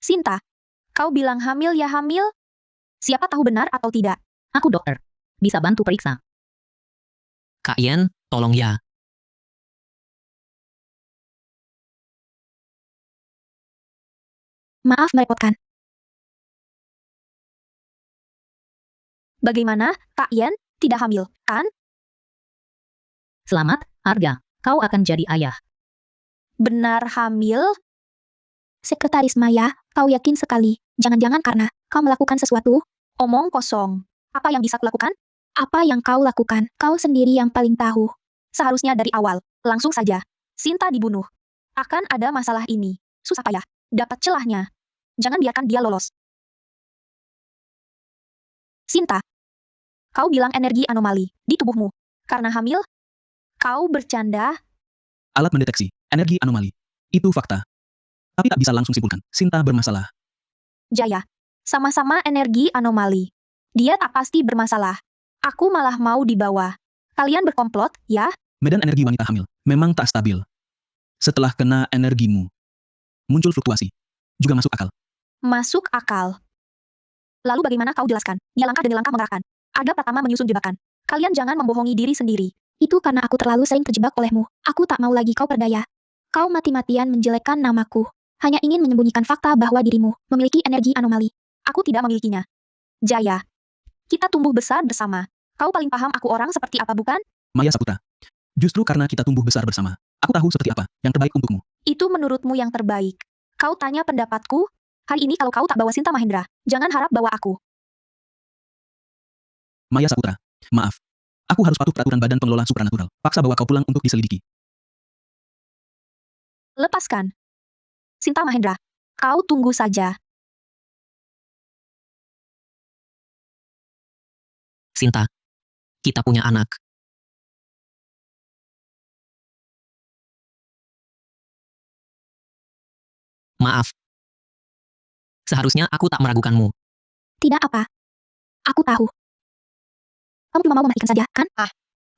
[SPEAKER 6] Sinta, kau bilang hamil ya hamil? Siapa tahu benar atau tidak?
[SPEAKER 11] Aku dokter. Bisa bantu periksa.
[SPEAKER 5] Kak Yen, tolong ya.
[SPEAKER 3] Maaf merepotkan.
[SPEAKER 6] Bagaimana, Kak Yen? Tidak hamil, kan?
[SPEAKER 11] Selamat, Arga. Kau akan jadi ayah.
[SPEAKER 6] Benar hamil?
[SPEAKER 3] Sekretaris Maya, kau yakin sekali? Jangan-jangan karena kau melakukan sesuatu?
[SPEAKER 6] Omong kosong. Apa yang bisa kulakukan?
[SPEAKER 3] Apa yang kau lakukan? Kau sendiri yang paling tahu.
[SPEAKER 6] Seharusnya dari awal, langsung saja. Sinta dibunuh. Akan ada masalah ini. Susah payah. Dapat celahnya. Jangan biarkan dia lolos. Sinta, kau bilang energi anomali di tubuhmu. Karena hamil? Kau bercanda?
[SPEAKER 9] Alat mendeteksi energi anomali. Itu fakta. Tapi tak bisa langsung simpulkan. Sinta bermasalah.
[SPEAKER 6] Jaya, sama-sama energi anomali. Dia tak pasti bermasalah. Aku malah mau dibawa. Kalian berkomplot, ya?
[SPEAKER 9] Medan energi wanita hamil memang tak stabil. Setelah kena energimu, muncul fluktuasi. Juga masuk akal.
[SPEAKER 6] Masuk akal. Lalu bagaimana kau jelaskan? Dia langkah demi langkah mengarahkan. Arga Pratama menyusun jebakan. Kalian jangan membohongi diri sendiri.
[SPEAKER 3] Itu karena aku terlalu sering terjebak olehmu. Aku tak mau lagi kau berdaya. Kau mati-matian menjelekkan namaku. Hanya ingin menyembunyikan fakta bahwa dirimu memiliki energi anomali.
[SPEAKER 6] Aku tidak memilikinya. Jaya, kita tumbuh besar bersama. Kau paling paham aku orang seperti apa, bukan?
[SPEAKER 9] Maya Saputra. Justru karena kita tumbuh besar bersama, aku tahu seperti apa yang terbaik untukmu.
[SPEAKER 6] Itu menurutmu yang terbaik. Kau tanya pendapatku? Hari ini kalau kau tak bawa Sinta Mahendra, jangan harap bawa aku.
[SPEAKER 9] Maya Saputra, maaf. Aku harus patuh peraturan Badan Pengelola Supranatural. Paksa bawa kau pulang untuk diselidiki.
[SPEAKER 6] Lepaskan. Sinta Mahendra, kau tunggu saja.
[SPEAKER 5] Sinta, kita punya anak. Maaf. Seharusnya aku tak meragukanmu.
[SPEAKER 3] Tidak apa. Aku tahu. Kamu cuma mau mematikan saja, kan?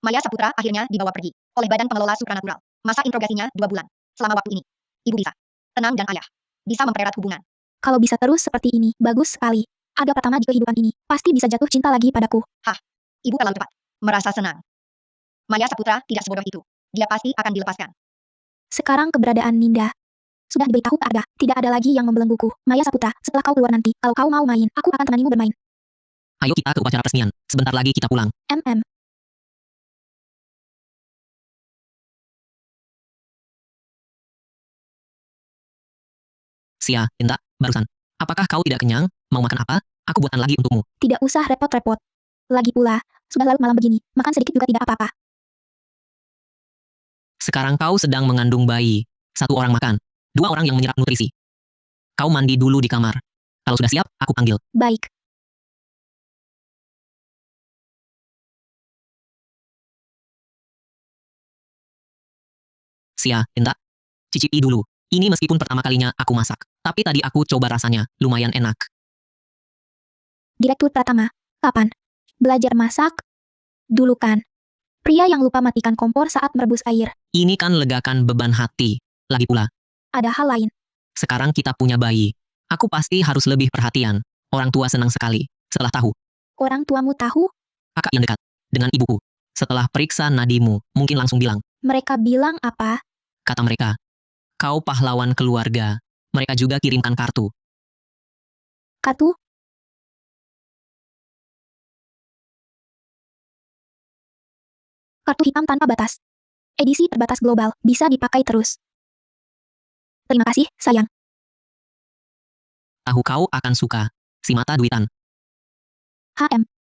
[SPEAKER 2] Maya Saputra akhirnya dibawa pergi oleh Badan Pengelola Supranatural. Masa interogasinya 2 bulan. Selama waktu ini, Ibu bisa tenang dan ayah bisa mempererat hubungan.
[SPEAKER 3] Kalau bisa terus seperti ini, bagus sekali. Arga Pratama di kehidupan ini, pasti bisa jatuh cinta lagi padaku.
[SPEAKER 2] Ibu terlalu cepat merasa senang. Maya Saputra tidak sebodoh itu. Dia pasti akan dilepaskan.
[SPEAKER 3] Sekarang keberadaan Ninda sudah diberitahu ke Arga. Tidak ada lagi yang membelengguku. Maya Saputra, setelah kau keluar nanti, kalau kau mau main, aku akan temanimu bermain.
[SPEAKER 5] Ayo kita ke upacara peresmian. Sebentar lagi kita pulang.
[SPEAKER 3] MM.
[SPEAKER 5] Sia, Sinta, barusan. Apakah kau tidak kenyang? Mau makan apa? Aku buatkan lagi untukmu.
[SPEAKER 3] Tidak usah repot-repot. Lagi pula, sudah larut malam begini, makan sedikit juga tidak apa-apa.
[SPEAKER 5] Sekarang kau sedang mengandung bayi. 1 orang makan. 2 orang yang menyerap nutrisi. Kau mandi dulu di kamar. Kalau sudah siap, aku panggil.
[SPEAKER 3] Baik.
[SPEAKER 5] Sia, Inta. Cicipi dulu. Ini meskipun pertama kalinya aku masak. Tapi tadi aku coba rasanya, lumayan enak.
[SPEAKER 3] Direktur Pratama, kapan? Belajar masak? Dulu kan. Pria yang lupa matikan kompor saat merebus air.
[SPEAKER 5] Ini kan legakan beban hati. Lagi pula,
[SPEAKER 3] Ada hal lain.
[SPEAKER 5] sekarang kita punya bayi. Aku pasti harus lebih perhatian. Orang tua senang sekali setelah tahu.
[SPEAKER 3] Orang tuamu tahu?
[SPEAKER 5] Kakak yang dekat dengan ibuku. Setelah periksa nadimu, mungkin langsung bilang.
[SPEAKER 3] Mereka bilang apa?
[SPEAKER 5] Kata mereka, kau pahlawan keluarga. Mereka juga kirimkan kartu.
[SPEAKER 3] Kartu? Kartu hitam tanpa batas. Edisi terbatas global, bisa dipakai terus. Terima kasih, sayang.
[SPEAKER 5] Tahu kau akan suka. Si mata duitan.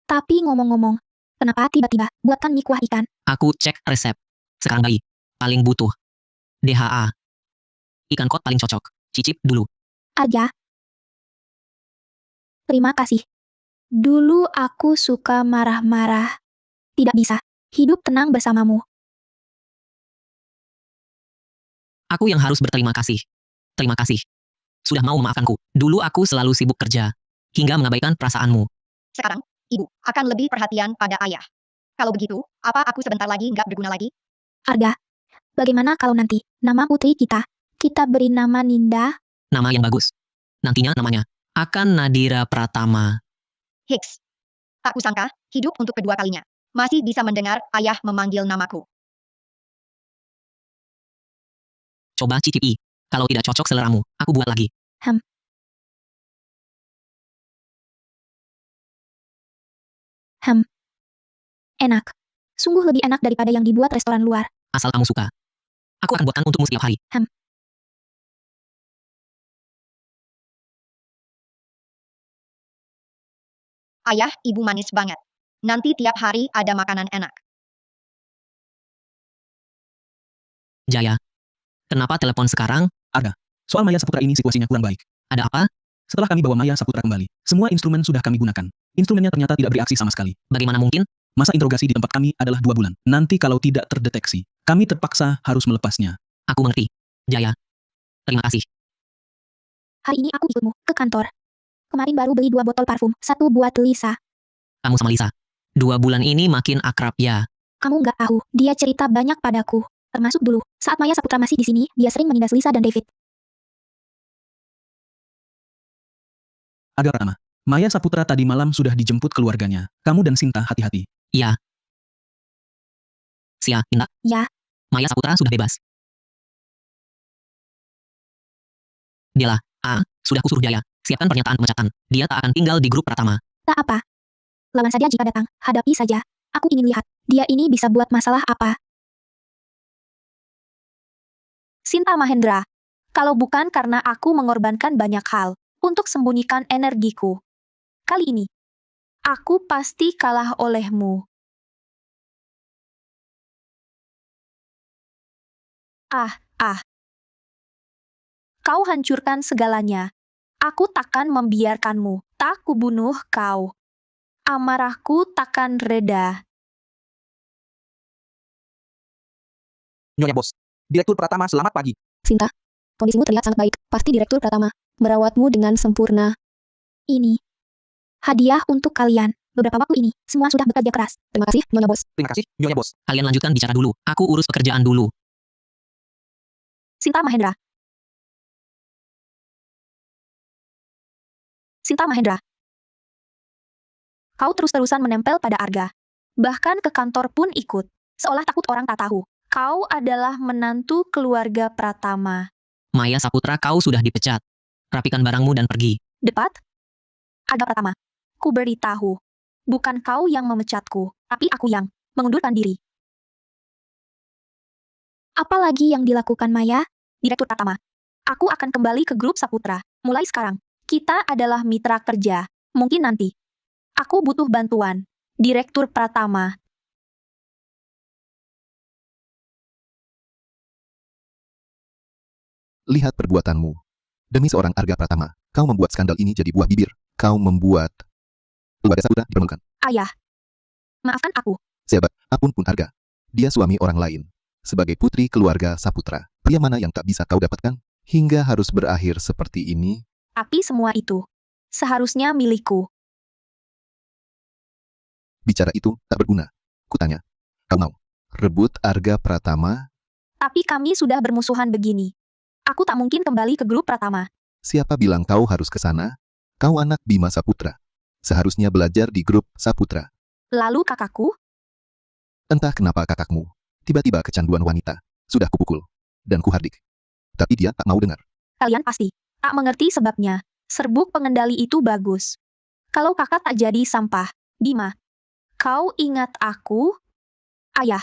[SPEAKER 3] Tapi ngomong-ngomong, kenapa tiba-tiba buatkan mie kuah ikan?
[SPEAKER 5] Aku cek resep. Sekarang bayi. Paling butuh. DHA. Ikan kot paling cocok. Cicip dulu.
[SPEAKER 3] Aja. Terima kasih. Dulu aku suka marah-marah. Tidak bisa. Hidup tenang bersamamu.
[SPEAKER 5] Aku yang harus berterima kasih. Terima kasih. Sudah mau memaafkanku. Dulu aku selalu sibuk kerja. Hingga mengabaikan perasaanmu.
[SPEAKER 2] Sekarang, ibu akan lebih perhatian pada ayah. Kalau begitu, apa aku sebentar lagi nggak berguna lagi?
[SPEAKER 3] Arga, bagaimana kalau nanti nama putri kita beri nama Ninda?
[SPEAKER 5] Nama yang bagus. Nantinya namanya akan Nadira Pratama.
[SPEAKER 2] Hicks. Tak kusangka, hidup untuk kedua kalinya. Masih bisa mendengar ayah memanggil namaku.
[SPEAKER 5] Coba cicipi. Kalau tidak cocok seleramu, aku buat lagi.
[SPEAKER 3] Enak. Sungguh lebih enak daripada yang dibuat restoran luar.
[SPEAKER 5] Asal kamu suka. Aku akan buatkan untukmu setiap hari.
[SPEAKER 2] Ayah, ibu manis banget. Nanti tiap hari ada makanan enak.
[SPEAKER 5] Jaya. Kenapa telepon sekarang?
[SPEAKER 9] Soal Maya Saputra ini situasinya kurang baik.
[SPEAKER 5] Ada apa?
[SPEAKER 9] Setelah kami bawa Maya Saputra kembali, semua instrumen sudah kami gunakan. Instrumennya ternyata tidak bereaksi sama sekali.
[SPEAKER 5] Bagaimana mungkin?
[SPEAKER 9] Masa interogasi di tempat kami adalah 2 bulan. Nanti kalau tidak terdeteksi, kami terpaksa harus melepasnya.
[SPEAKER 5] Aku mengerti. Jaya. Terima kasih.
[SPEAKER 3] Hari ini aku ikutmu ke kantor. Kemarin baru beli 2 botol parfum, 1 buat Lisa.
[SPEAKER 5] Kamu sama Lisa. 2 bulan ini makin akrab ya.
[SPEAKER 3] Kamu nggak tahu, dia cerita banyak padaku. Termasuk dulu, saat Maya Saputra masih di sini, dia sering menindas Lisa dan David.
[SPEAKER 9] Agak Pratama, Maya Saputra tadi malam sudah dijemput keluarganya. Kamu dan Sinta hati-hati.
[SPEAKER 5] Iya. Sia, Inta.
[SPEAKER 3] Ya.
[SPEAKER 5] Maya Saputra sudah bebas. Dialah. Sudah kusuruh Jaya. Siapkan pernyataan pemecatan. Dia tak akan tinggal di grup Pratama.
[SPEAKER 3] Tak apa. Lawan saja jika datang, hadapi saja. Aku ingin lihat, dia ini bisa buat masalah apa.
[SPEAKER 6] Sinta Mahendra. Kalau bukan karena aku mengorbankan banyak hal untuk sembunyikan energiku. Kali ini, aku pasti kalah olehmu. Kau hancurkan segalanya. Aku takkan membiarkanmu. Tak kubunuh kau. Amarahku takkan reda.
[SPEAKER 8] Nyonya Bos. Direktur Pratama, selamat pagi.
[SPEAKER 7] Sinta, kondisimu terlihat sangat baik. Pasti Direktur Pratama merawatmu dengan sempurna.
[SPEAKER 3] Ini hadiah untuk kalian. Beberapa waktu ini, semua sudah bekerja keras.
[SPEAKER 7] Terima kasih, Nyonya Bos.
[SPEAKER 8] Terima kasih, Nyonya Bos.
[SPEAKER 5] Kalian lanjutkan bicara dulu. Aku urus pekerjaan dulu.
[SPEAKER 6] Sinta Mahendra. Sinta Mahendra. Kau terus-terusan menempel pada Arga. Bahkan ke kantor pun ikut. Seolah takut orang tak tahu. Kau adalah menantu keluarga Pratama.
[SPEAKER 5] Maya Saputra, kau sudah dipecat. Rapikan barangmu dan pergi.
[SPEAKER 6] Depat? Arga Pratama. Ku beritahu. Bukan kau yang memecatku, tapi aku yang mengundurkan diri.
[SPEAKER 3] Apalagi yang dilakukan Maya?
[SPEAKER 6] Direktur Pratama. Aku akan kembali ke grup Saputra. Mulai sekarang. Kita adalah mitra kerja. Mungkin nanti. Aku butuh bantuan. Direktur Pratama.
[SPEAKER 10] Lihat perbuatanmu. Demi seorang Arga Pratama, kau membuat skandal ini jadi buah bibir. Kau membuat keluarga Saputra dipermalukan.
[SPEAKER 6] Ayah. Maafkan aku.
[SPEAKER 10] Apapun pun Arga. Dia suami orang lain.
[SPEAKER 12] Sebagai putri keluarga Saputra, pria mana yang tak bisa kau dapatkan? Hingga harus berakhir seperti ini?
[SPEAKER 6] Tapi semua itu seharusnya milikku.
[SPEAKER 12] Bicara itu tak berguna. Kutanya, kau mau rebut Arga Pratama?
[SPEAKER 6] Tapi kami sudah bermusuhan begini. Aku tak mungkin kembali ke grup Pratama.
[SPEAKER 12] Siapa bilang kau harus ke sana? Kau anak Bima Saputra. Seharusnya belajar di grup Saputra.
[SPEAKER 6] Lalu kakakku?
[SPEAKER 12] Entah kenapa kakakmu tiba-tiba kecanduan wanita. Sudah kupukul dan kuhardik. Tapi dia tak mau dengar.
[SPEAKER 6] Kalian pasti tak mengerti sebabnya. Serbuk pengendali itu bagus. Kalau kakak tak jadi sampah, Bima, kau ingat aku? Ayah,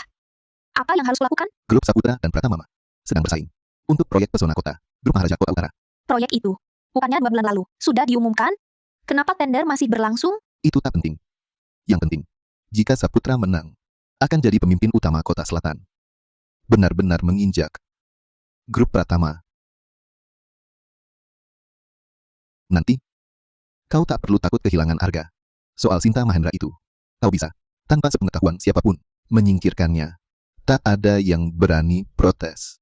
[SPEAKER 6] apa yang harus kulakukan?
[SPEAKER 12] Grup Saputra dan Pratama sedang bersaing untuk proyek pesona kota, grup Maharaja Kota Utara.
[SPEAKER 6] Proyek itu, bukannya 2 bulan lalu, sudah diumumkan? Kenapa tender masih berlangsung?
[SPEAKER 12] Itu tak penting. Yang penting, jika Saputra menang, akan jadi pemimpin utama kota selatan. Benar-benar menginjak grup Pratama. Nanti, kau tak perlu takut kehilangan Arga. Soal Sinta Mahendra itu, kau bisa, tanpa sepengetahuan siapapun, menyingkirkannya. Tak ada yang berani protes.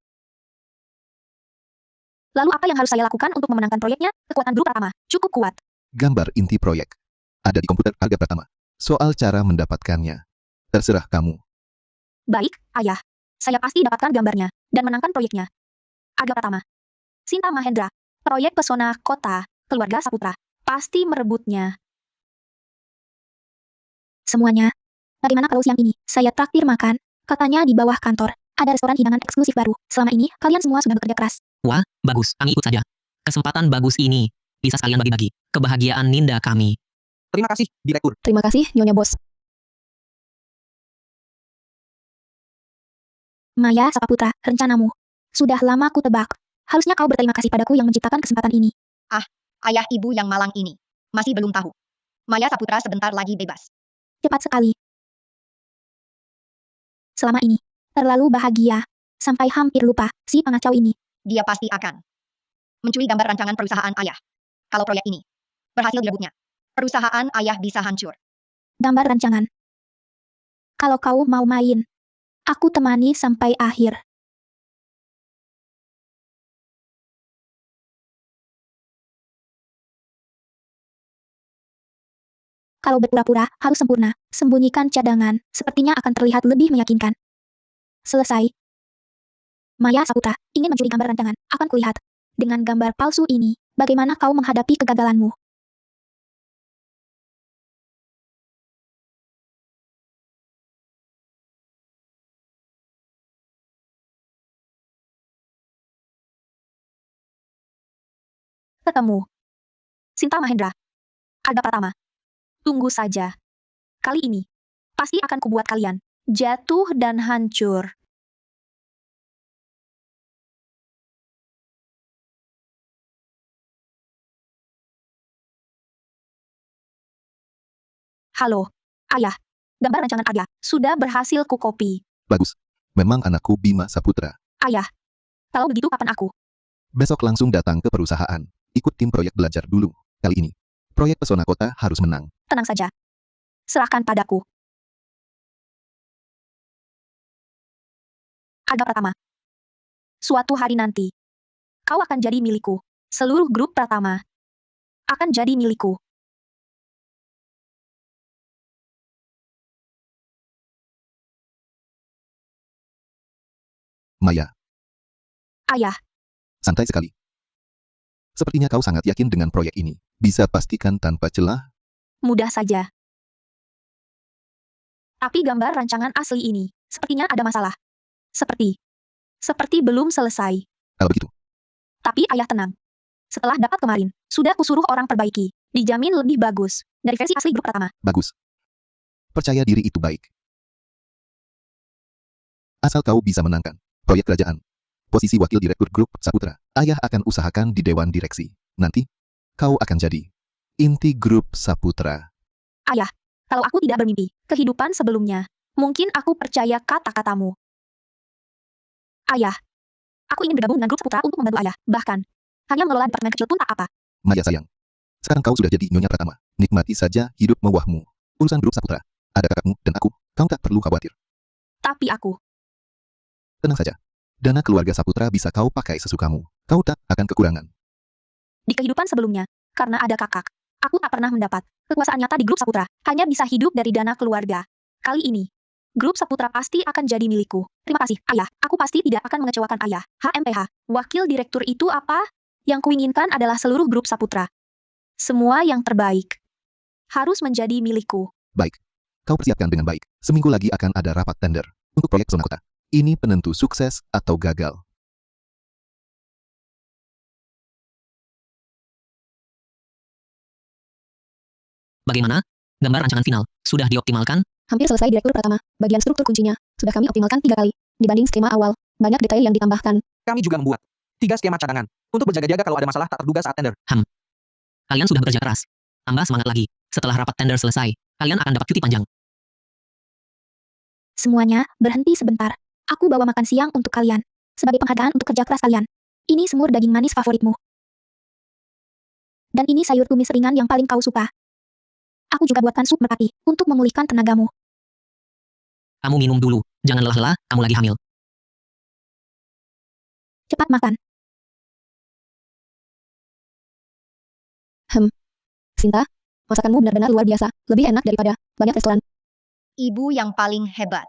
[SPEAKER 6] Lalu apa yang harus saya lakukan untuk memenangkan proyeknya? Kekuatan grup Pratama cukup kuat.
[SPEAKER 12] Gambar inti proyek ada di komputer Arga Pratama. Soal cara mendapatkannya, terserah kamu.
[SPEAKER 6] Baik, ayah. Saya pasti dapatkan gambarnya dan menangkan proyeknya. Arga Pratama, Sinta Mahendra, proyek pesona kota, keluarga Saputra, pasti merebutnya.
[SPEAKER 3] Semuanya. Bagaimana kalau siang ini saya traktir makan? Katanya di bawah kantor ada restoran hidangan eksklusif baru. Selama ini kalian semua sudah bekerja keras.
[SPEAKER 5] Wah, bagus, kami ikut saja. Kesempatan bagus ini. Bisa sekalian bagi-bagi. Kebahagiaan Ninda kami.
[SPEAKER 8] Terima kasih, Direktur.
[SPEAKER 7] Terima kasih, Nyonya Bos.
[SPEAKER 3] Maya Saputra, rencanamu sudah lama ku tebak. Harusnya kau berterima kasih padaku yang menciptakan kesempatan ini.
[SPEAKER 2] Ayah ibu yang malang ini masih belum tahu. Maya Saputra sebentar lagi bebas.
[SPEAKER 3] Cepat sekali. Selama ini, terlalu bahagia. Sampai hampir lupa si pengacau ini.
[SPEAKER 2] Dia pasti akan mencuri gambar rancangan perusahaan ayah. Kalau proyek ini berhasil direbutnya, perusahaan ayah bisa hancur.
[SPEAKER 3] Gambar rancangan. Kalau kau mau main, aku temani sampai akhir. Kalau berpura-pura harus sempurna, sembunyikan cadangan, sepertinya akan terlihat lebih meyakinkan. Selesai. Maya Saputra ingin mencuri gambar rancangan, akan kulihat. Dengan gambar palsu ini, bagaimana kau menghadapi kegagalanmu?
[SPEAKER 6] Ketemu. Sinta Mahendra, Arga Pratama. Tunggu saja. Kali ini, pasti akan kubuat kalian jatuh dan hancur. Halo, ayah. Gambar rancangan Arga sudah berhasil ku copy.
[SPEAKER 12] Bagus. Memang anakku Bima Saputra.
[SPEAKER 6] Ayah, kalau begitu kapan aku?
[SPEAKER 12] Besok langsung datang ke perusahaan. Ikut tim proyek belajar dulu. Kali ini, proyek pesona kota harus menang.
[SPEAKER 6] Tenang saja. Serahkan padaku. Arga Pratama. Suatu hari nanti, kau akan jadi milikku. Seluruh grup Pratama akan jadi milikku.
[SPEAKER 12] Maya,
[SPEAKER 6] Ayah,
[SPEAKER 12] santai sekali. Sepertinya kau sangat yakin dengan proyek ini. Bisa pastikan tanpa celah?
[SPEAKER 6] mudah saja. Tapi gambar rancangan asli ini, sepertinya ada masalah. Seperti belum selesai.
[SPEAKER 12] Kalau begitu,
[SPEAKER 6] Tapi ayah tenang. Setelah dapat kemarin, sudah kusuruh orang perbaiki. Dijamin lebih bagus dari versi asli grup Pratama.
[SPEAKER 12] bagus. Percaya diri itu baik. Asal kau bisa menangkan proyek kerajaan. Posisi wakil direktur grup Saputra, ayah akan usahakan di dewan direksi. Nanti, kau akan jadi inti grup Saputra.
[SPEAKER 6] Ayah, kalau aku tidak bermimpi, kehidupan sebelumnya, mungkin aku percaya kata-katamu. Ayah, aku ingin bergabung dengan grup Saputra untuk membantu ayah. Bahkan, hanya mengelola departemen kecil pun tak apa.
[SPEAKER 12] Maya sayang. Sekarang kau sudah jadi Nyonya Pratama. Nikmati saja hidup mewahmu. Urusan grup Saputra. Ada kakakmu dan aku, kau tak perlu khawatir.
[SPEAKER 6] Tapi aku
[SPEAKER 12] Tenang saja. Dana keluarga Saputra bisa kau pakai sesukamu. Kau tak akan kekurangan.
[SPEAKER 6] Di kehidupan sebelumnya, karena ada kakak, aku tak pernah mendapat kekuasaan nyata di grup Saputra. Hanya bisa hidup dari dana keluarga. Kali ini, grup Saputra pasti akan jadi milikku. Terima kasih, Ayah. Aku pasti tidak akan mengecewakan Ayah. HMPH, wakil direktur itu apa? Yang kuinginkan adalah seluruh grup Saputra. Semua yang terbaik harus menjadi milikku.
[SPEAKER 12] Baik. Kau persiapkan dengan baik. Seminggu lagi akan ada rapat tender untuk proyek zona kota. Ini penentu sukses atau gagal.
[SPEAKER 5] Bagaimana? Gambar rancangan final sudah dioptimalkan?
[SPEAKER 7] Hampir selesai Direktur Pratama. Bagian struktur kuncinya sudah kami optimalkan 3 kali. Dibanding skema awal, banyak detail yang ditambahkan.
[SPEAKER 8] Kami juga membuat 3 skema cadangan untuk berjaga-jaga kalau ada masalah tak terduga saat tender.
[SPEAKER 5] Kalian sudah bekerja keras. Tambah semangat lagi. Setelah rapat tender selesai, kalian akan dapat cuti panjang.
[SPEAKER 3] Semuanya, berhenti sebentar. Aku bawa makan siang untuk kalian. Sebagai penghargaan untuk kerja keras kalian. Ini semur daging manis favoritmu. Dan ini sayur tumis ringan yang paling kau suka. Aku juga buatkan sup merpati, untuk memulihkan tenagamu.
[SPEAKER 5] Kamu minum dulu. Jangan lelah-lelah, kamu lagi hamil.
[SPEAKER 3] Cepat makan.
[SPEAKER 7] Sinta, masakanmu benar-benar luar biasa. Lebih enak daripada banyak restoran.
[SPEAKER 2] Ibu yang paling hebat.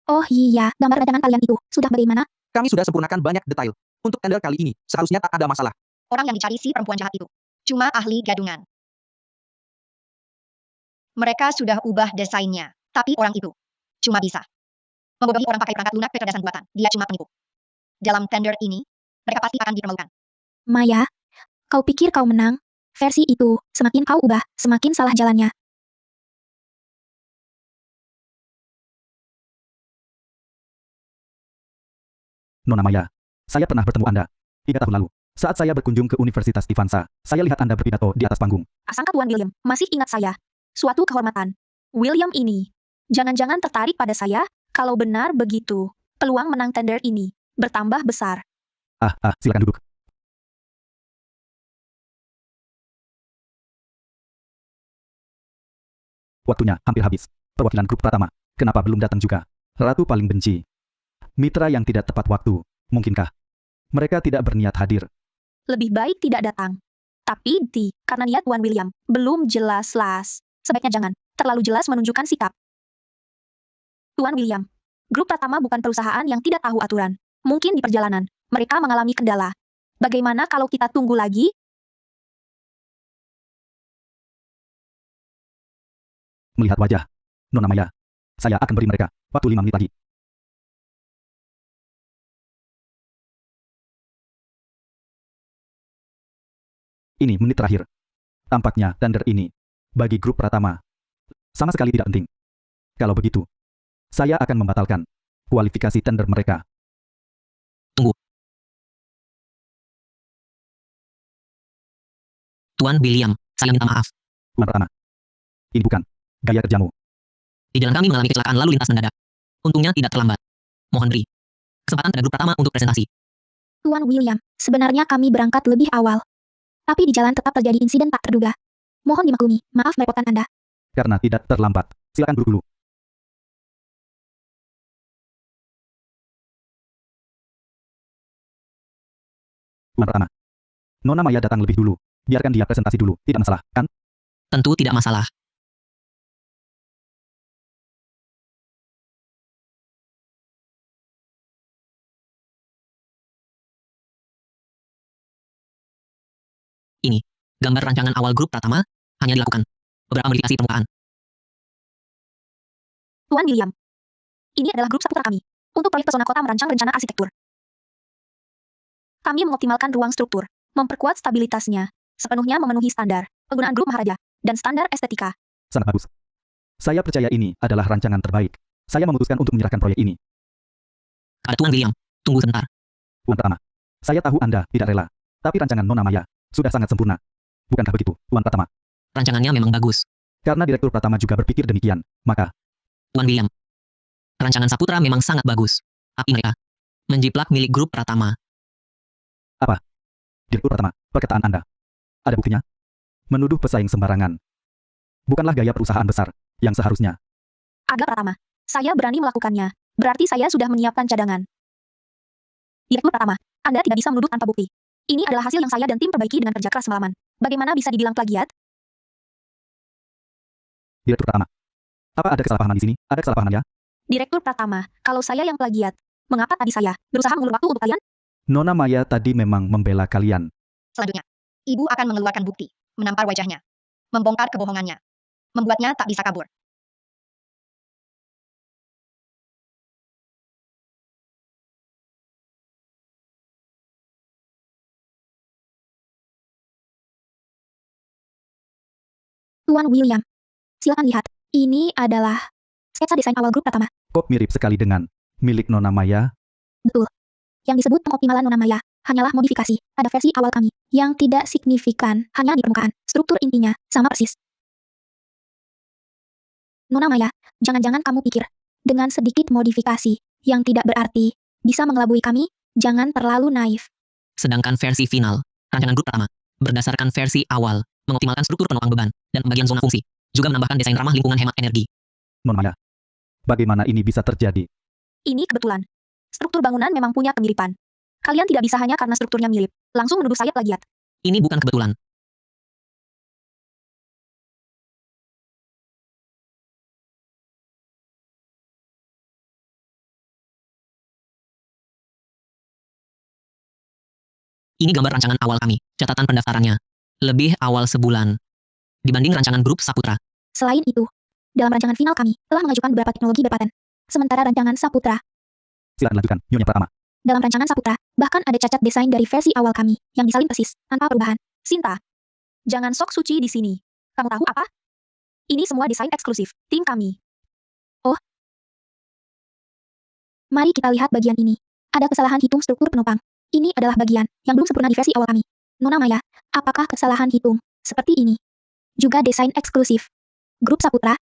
[SPEAKER 3] Oh iya, gambar rancangan kalian itu, sudah bagaimana?
[SPEAKER 8] Kami sudah sempurnakan banyak detail. Untuk tender kali ini, seharusnya tak ada masalah.
[SPEAKER 2] Orang yang dicari si perempuan jahat itu cuma ahli gadungan. Mereka sudah ubah desainnya, tapi orang itu cuma bisa membodohi orang pakai perangkat lunak kecerdasan buatan. Dia cuma penipu. Dalam tender ini, mereka pasti akan dipermalukan.
[SPEAKER 3] Maya, kau pikir kau menang? Versi itu, semakin kau ubah, semakin salah jalannya.
[SPEAKER 9] Nona Maya, saya pernah bertemu Anda 3 tahun lalu. Saat saya berkunjung ke Universitas Ivansa, saya lihat Anda berpidato di atas panggung.
[SPEAKER 6] Asangka Tuan William masih ingat saya. Suatu kehormatan. William ini, jangan-jangan tertarik pada saya? Kalau benar begitu, peluang menang tender ini bertambah besar.
[SPEAKER 9] Silakan duduk. Waktunya hampir habis. Perwakilan grup Pratama, kenapa belum datang juga? Ratu paling benci mitra yang tidak tepat waktu. Mungkinkah mereka tidak berniat hadir?
[SPEAKER 6] Lebih baik tidak datang. Tapi karena niat Tuan William belum jelas-las. Sebaiknya jangan terlalu jelas menunjukkan sikap. Tuan William, grup Pratama bukan perusahaan yang tidak tahu aturan. Mungkin di perjalanan, mereka mengalami kendala. Bagaimana kalau kita tunggu lagi?
[SPEAKER 9] Melihat wajah Nona Maya, saya akan beri mereka waktu 5 menit lagi. Ini menit terakhir. Tampaknya tender ini, bagi grup Pratama, sama sekali tidak penting. Kalau begitu, saya akan membatalkan kualifikasi tender mereka.
[SPEAKER 5] Tunggu. Tuan William, saya minta maaf.
[SPEAKER 9] Tuan Pratama, ini bukan gaya kerjamu.
[SPEAKER 5] Di jalan kami mengalami kecelakaan lalu lintas mendadak. Untungnya tidak terlambat. Mohon beri kesempatan pada grup Pratama untuk presentasi.
[SPEAKER 3] Tuan William, sebenarnya kami berangkat lebih awal. Tapi di jalan tetap terjadi insiden tak terduga. Mohon dimaklumi, maaf merepotkan Anda.
[SPEAKER 9] Karena tidak terlambat, silakan duduk dulu. Tuan Pratama, Nona Maya datang lebih dulu. Biarkan dia presentasi dulu, tidak masalah, kan?
[SPEAKER 5] Tentu tidak masalah. Ini, gambar rancangan awal grup Pratama, hanya dilakukan beberapa modifikasi permukaan.
[SPEAKER 6] Tuan William, ini adalah grup Saputra kami. Untuk proyek pesona kota merancang rencana arsitektur. Kami mengoptimalkan ruang struktur, memperkuat stabilitasnya, sepenuhnya memenuhi standar penggunaan grup Maharaja, dan standar estetika.
[SPEAKER 9] Sangat bagus. Saya percaya ini adalah rancangan terbaik. Saya memutuskan untuk menyerahkan proyek ini.
[SPEAKER 5] Pada Tuan William, tunggu sebentar.
[SPEAKER 9] Tuan Pratama, saya tahu Anda tidak rela, tapi rancangan Nona Maya sudah sangat sempurna. Bukankah begitu, Tuan Pratama?
[SPEAKER 5] Rancangannya memang bagus.
[SPEAKER 9] Karena Direktur Pratama juga berpikir demikian, maka...
[SPEAKER 5] Tuan William, rancangan Saputra memang sangat bagus. Tapi mereka menjiplak milik grup Pratama.
[SPEAKER 9] Apa? Direktur Pratama, perkataan Anda. Ada buktinya? Menuduh pesaing sembarangan. Bukanlah gaya perusahaan besar yang seharusnya.
[SPEAKER 6] Agak Pratama, saya berani melakukannya. Berarti saya sudah menyiapkan cadangan. Direktur pertama, Anda tidak bisa menuduh tanpa bukti. Ini adalah hasil yang saya dan tim perbaiki dengan kerja keras semalaman. Bagaimana bisa dibilang plagiat?
[SPEAKER 9] Direktur pertama. Apa ada kesalahpahaman di sini? Ada kesalahpahaman ya?
[SPEAKER 6] Direktur pertama, kalau saya yang plagiat, mengapa tadi saya berusaha mengulur waktu untuk kalian?
[SPEAKER 9] Nona Maya tadi memang membela kalian.
[SPEAKER 2] Selanjutnya, ibu akan mengeluarkan bukti, menampar wajahnya, membongkar kebohongannya, membuatnya tak bisa kabur.
[SPEAKER 3] Tuan William, silakan lihat. Ini adalah sketsa desain awal grup pertama.
[SPEAKER 9] Kok mirip sekali dengan milik Nona Maya?
[SPEAKER 3] Betul. Yang disebut pengoptimalan Nona Maya hanyalah modifikasi pada versi awal kami yang tidak signifikan hanya di permukaan. Struktur intinya sama persis. Nona Maya, jangan-jangan kamu pikir dengan sedikit modifikasi yang tidak berarti bisa mengelabui kami? Jangan terlalu naif.
[SPEAKER 5] Sedangkan versi final, rancangan grup pertama, berdasarkan versi awal, mengoptimalkan struktur penopang beban dan pembagian zona fungsi, juga menambahkan desain ramah lingkungan hemat energi.
[SPEAKER 9] Nona Maya, bagaimana ini bisa terjadi?
[SPEAKER 6] Ini kebetulan. Struktur bangunan memang punya kemiripan. Kalian tidak bisa hanya karena strukturnya mirip, langsung menuduh saya plagiat.
[SPEAKER 5] Ini bukan kebetulan. Ini gambar rancangan awal kami, catatan pendaftarannya. Lebih awal sebulan dibanding rancangan grup Saputra.
[SPEAKER 3] Selain itu, dalam rancangan final kami telah mengajukan beberapa teknologi berpaten. Sementara rancangan Saputra,
[SPEAKER 9] Silakan lanjutkan, Nyonya Pratama.
[SPEAKER 3] dalam rancangan Saputra, bahkan ada cacat desain dari versi awal kami yang disalin persis, tanpa perubahan.
[SPEAKER 6] Sinta, jangan sok suci di sini. Kamu tahu apa? Ini semua desain eksklusif tim kami.
[SPEAKER 3] Mari kita lihat bagian ini. Ada kesalahan hitung struktur penopang. Ini adalah bagian yang belum sempurna di versi awal kami. Nona Maya, apakah kesalahan hitung seperti ini juga desain eksklusif grup Saputra?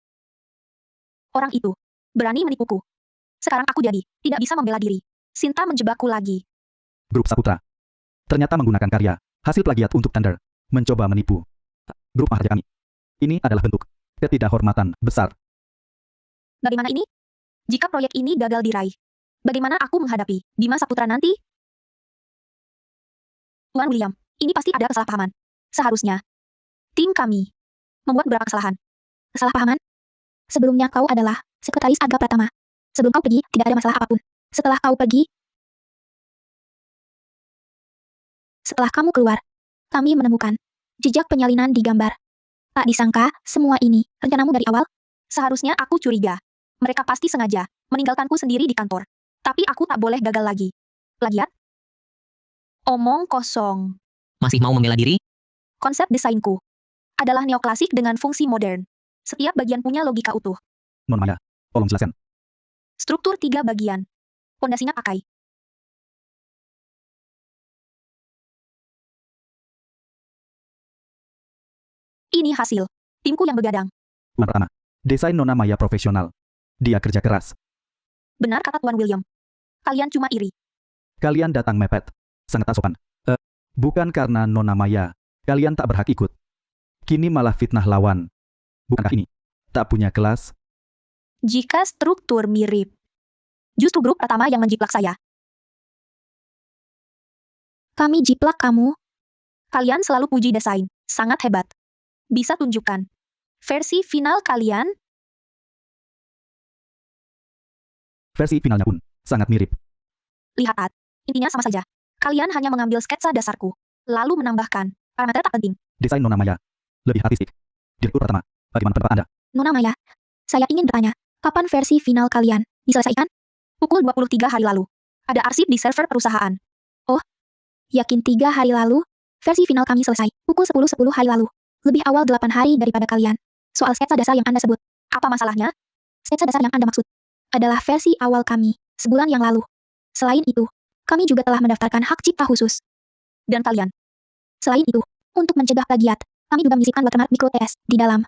[SPEAKER 6] Orang itu berani menipuku. Sekarang aku jadi tidak bisa membela diri. Sinta menjebakku lagi.
[SPEAKER 9] Grup Saputra. Ternyata menggunakan karya, hasil plagiat untuk Thunder, mencoba menipu grup Maharja kami. Ini adalah bentuk ketidakhormatan besar.
[SPEAKER 6] Bagaimana ini? Jika proyek ini gagal diraih, bagaimana aku menghadapi Bima Saputra nanti? Tuan William, ini pasti ada kesalahpahaman. Seharusnya tim kami membuat beberapa kesalahan.
[SPEAKER 3] Kesalahpahaman? Sebelumnya kau adalah sekretaris Arga Pratama. Sebelum kau pergi, tidak ada masalah apapun. Setelah kau pergi, setelah kamu keluar, kami menemukan jejak penyalinan di gambar. Tak disangka, semua ini rencanamu dari awal.
[SPEAKER 6] Seharusnya aku curiga. Mereka pasti sengaja meninggalkanku sendiri di kantor. Tapi aku tak boleh gagal lagi. Plagiat? Omong kosong.
[SPEAKER 5] Masih mau membela diri?
[SPEAKER 6] Konsep desainku adalah neoklasik dengan fungsi modern. Setiap bagian punya logika utuh.
[SPEAKER 9] Nona Maya, tolong jelaskan.
[SPEAKER 6] Struktur 3 bagian. Pondasinya pakai. Ini hasil. Timku yang begadang.
[SPEAKER 9] Tuan Pratama, desain Nona Maya profesional. Dia kerja keras.
[SPEAKER 6] Benar kata Tuan William. Kalian cuma iri.
[SPEAKER 9] Kalian datang mepet. Sangat tak sopan. Bukan karena Nona Maya. Kalian tak berhak ikut. Kini malah fitnah lawan. Bukankah ini tak punya kelas?
[SPEAKER 6] Jika struktur mirip, justru grup pertama yang menjiplak saya.
[SPEAKER 3] kami jiplak kamu.
[SPEAKER 6] Kalian selalu puji desain. Sangat hebat. Bisa tunjukkan versi final kalian?
[SPEAKER 9] Versi finalnya pun sangat mirip.
[SPEAKER 6] Lihat, intinya sama saja. Kalian hanya mengambil sketsa dasarku, lalu menambahkan parameter tak penting.
[SPEAKER 9] Desain Nona Maya lebih artistik. Direktur Pratama, bagaimana pendapat Anda?
[SPEAKER 3] Nona Maya, saya ingin bertanya, kapan versi final kalian diselesaikan?
[SPEAKER 6] Pukul 23 hari lalu. Ada arsip di server perusahaan.
[SPEAKER 3] Oh, yakin 3 hari lalu? Versi final kami selesai, pukul 10.10 hari lalu. Lebih awal 8 hari daripada kalian. Soal sketsa dasar yang Anda sebut.
[SPEAKER 6] Apa masalahnya?
[SPEAKER 3] Sketsa dasar yang Anda maksud adalah versi awal kami, sebulan yang lalu. Selain itu, kami juga telah mendaftarkan hak cipta khusus.
[SPEAKER 6] Dan kalian?
[SPEAKER 3] Selain itu, untuk mencegah plagiat, kami juga menyisipkan watermark micro TS di dalam.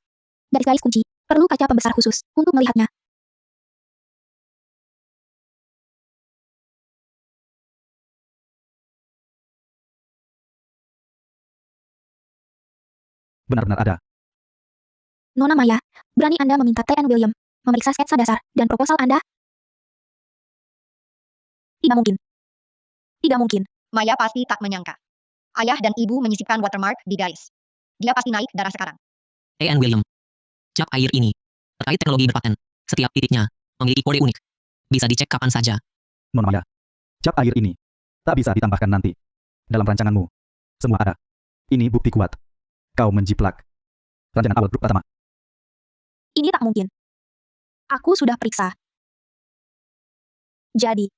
[SPEAKER 3] Garis-garis kunci, perlu kaca pembesar khusus untuk melihatnya.
[SPEAKER 9] Benar-benar ada.
[SPEAKER 3] Nona Maya, berani Anda meminta T.N. William memeriksa sketsa dasar dan proposal Anda?
[SPEAKER 6] Tidak mungkin. Tidak mungkin.
[SPEAKER 2] Maya pasti tak menyangka. Ayah dan ibu menyisipkan watermark di garis. Dia pasti naik darah sekarang.
[SPEAKER 5] A.N. William. Cap air ini. Terkait teknologi berpaten. Setiap titiknya memiliki kode unik. Bisa dicek kapan saja.
[SPEAKER 9] Nona Maya, cap air ini tak bisa ditambahkan nanti. Dalam rancanganmu, semua ada. Ini bukti kuat. Kau menjiplak rancangan awal grup pertama.
[SPEAKER 6] Ini tak mungkin. Aku sudah periksa. Jadi,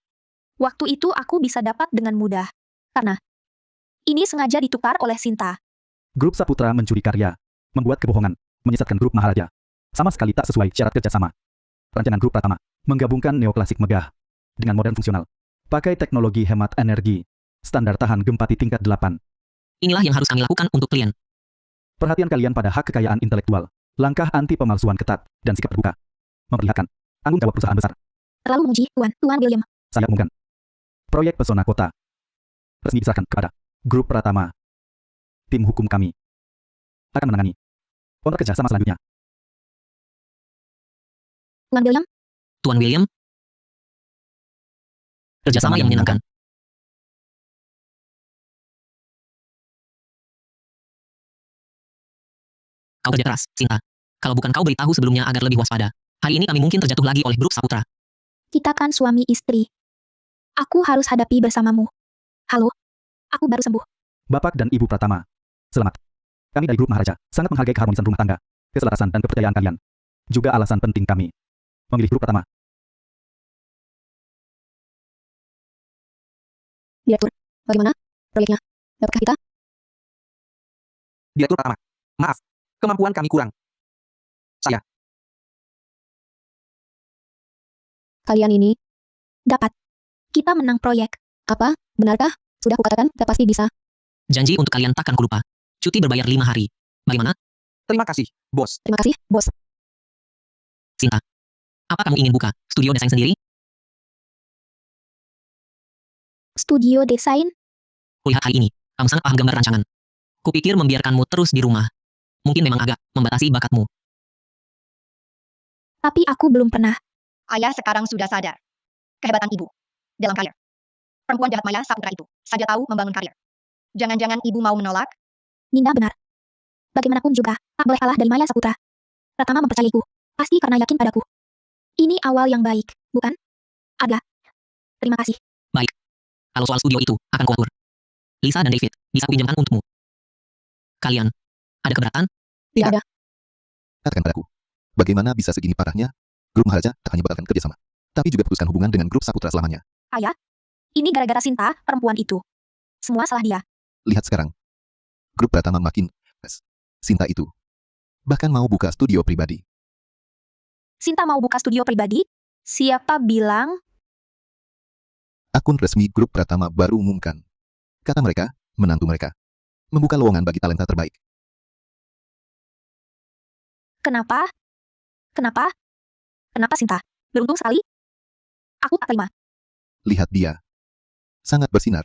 [SPEAKER 6] waktu itu aku bisa dapat dengan mudah. Karena ini sengaja ditukar oleh Sinta.
[SPEAKER 9] Grup Saputra mencuri karya, membuat kebohongan, menyesatkan grup Maharaja. Sama sekali tak sesuai syarat kerjasama. Rancangan grup pertama menggabungkan neoklasik megah dengan modern fungsional. Pakai teknologi hemat energi, standar tahan gempa di tingkat 8.
[SPEAKER 5] Inilah yang harus kami lakukan untuk klien.
[SPEAKER 9] Perhatian kalian pada hak kekayaan intelektual, langkah anti pemalsuan ketat, dan sikap terbuka. Memperlihatkan tanggung jawab perusahaan besar.
[SPEAKER 3] Terlalu memuji, Tuan William.
[SPEAKER 9] Saya umumkan. Proyek Pesona Kota resmi diserahkan kepada Grup Pratama. Tim hukum kami akan menangani kontrak kerjasama selanjutnya.
[SPEAKER 3] Tuan William,
[SPEAKER 5] Tuan William. Kerjasama yang menyenangkan. Kau kerja keras, Sinta. Kalau bukan kau beritahu sebelumnya agar lebih waspada, hari ini kami mungkin terjatuh lagi oleh grup Saputra.
[SPEAKER 3] kita kan suami istri. Aku harus hadapi bersamamu. Halo, aku baru sembuh.
[SPEAKER 9] Bapak dan Ibu Pratama, selamat. Kami dari grup Maharaja sangat menghargai keharmonisan rumah tangga, keselarasan dan kepercayaan kalian. Juga alasan penting kami memilih grup Pratama.
[SPEAKER 7] Direktur, bagaimana proyeknya? Dapatkah kita?
[SPEAKER 8] Direktur Pratama, maaf, kemampuan kami kurang. Saya.
[SPEAKER 3] Kalian ini dapat. Kita menang proyek.
[SPEAKER 7] Apa? Benarkah? Sudah kukatakan, kita pasti bisa.
[SPEAKER 5] Janji untuk kalian takkan kulupa. Cuti berbayar 5 hari. Bagaimana?
[SPEAKER 8] Terima kasih, bos.
[SPEAKER 7] Terima kasih, bos.
[SPEAKER 5] Sinta, apa kamu ingin buka studio desain sendiri?
[SPEAKER 3] Studio desain?
[SPEAKER 5] Kulihat hari ini, kamu sangat paham gambar rancangan. Kupikir membiarkanmu terus di rumah. Mungkin memang agak membatasi bakatmu.
[SPEAKER 3] Tapi aku belum pernah.
[SPEAKER 2] Ayah sekarang sudah sadar. Kehebatan ibu. Dalam karir. Perempuan jahat Maya Saputra itu saja tahu membangun karir. Jangan-jangan ibu mau menolak?
[SPEAKER 3] Ninda benar. Bagaimanapun juga, tak boleh kalah dari Maya Saputra. Pratama mempercayaiku. Pasti karena yakin padaku. Ini awal yang baik, bukan? Ada. Terima kasih.
[SPEAKER 5] Baik. Kalau soal studio itu, akan kuatur. Lisa dan David, bisa kupinjamkan untukmu. Kalian, ada keberatan?
[SPEAKER 7] Tidak ada.
[SPEAKER 12] Katakan padaku, bagaimana bisa segini parahnya? Grup Maharaja tak hanya batalkan kerjasama, tapi juga putuskan hubungan dengan grup Saputra selamanya.
[SPEAKER 6] Ayah, ini gara-gara Sinta, perempuan itu. Semua salah dia.
[SPEAKER 12] Lihat sekarang. Grup Pratama makin Sinta itu bahkan mau buka studio pribadi.
[SPEAKER 6] Sinta mau buka studio pribadi? Siapa bilang?
[SPEAKER 12] Akun resmi grup Pratama baru umumkan. Kata mereka, menantu mereka membuka lowongan bagi talenta terbaik.
[SPEAKER 6] Kenapa? Kenapa? Kenapa Sinta? Beruntung sekali? Aku tak terima.
[SPEAKER 12] Lihat dia. Sangat bersinar.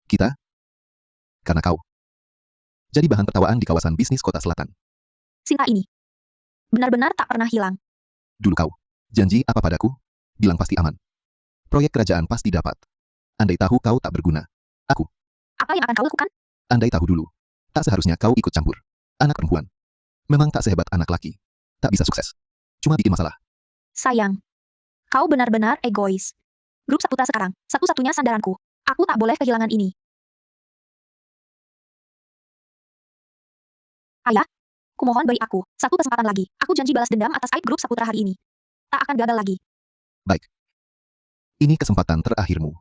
[SPEAKER 12] Kita? Karena kau. Jadi bahan tertawaan di kawasan bisnis kota selatan.
[SPEAKER 6] Sinta ini benar-benar tak pernah hilang.
[SPEAKER 12] Dulu kau. Janji apa padaku? Bilang pasti aman. Proyek kerajaan pasti dapat. Andai tahu kau tak berguna. Aku.
[SPEAKER 6] Apa yang akan kau lakukan?
[SPEAKER 12] Andai tahu dulu. Tak seharusnya kau ikut campur. Anak perempuan. Memang tak sehebat anak laki. Tak bisa sukses. Cuma bikin masalah.
[SPEAKER 6] Sayang. Kau benar-benar egois. Grup Saputra sekarang, satu-satunya sandaranku. Aku tak boleh kehilangan ini. Ayah, kumohon beri aku satu kesempatan lagi. Aku janji balas dendam atas aib grup Saputra hari ini. Tak akan gagal lagi.
[SPEAKER 12] Baik. Ini kesempatan terakhirmu.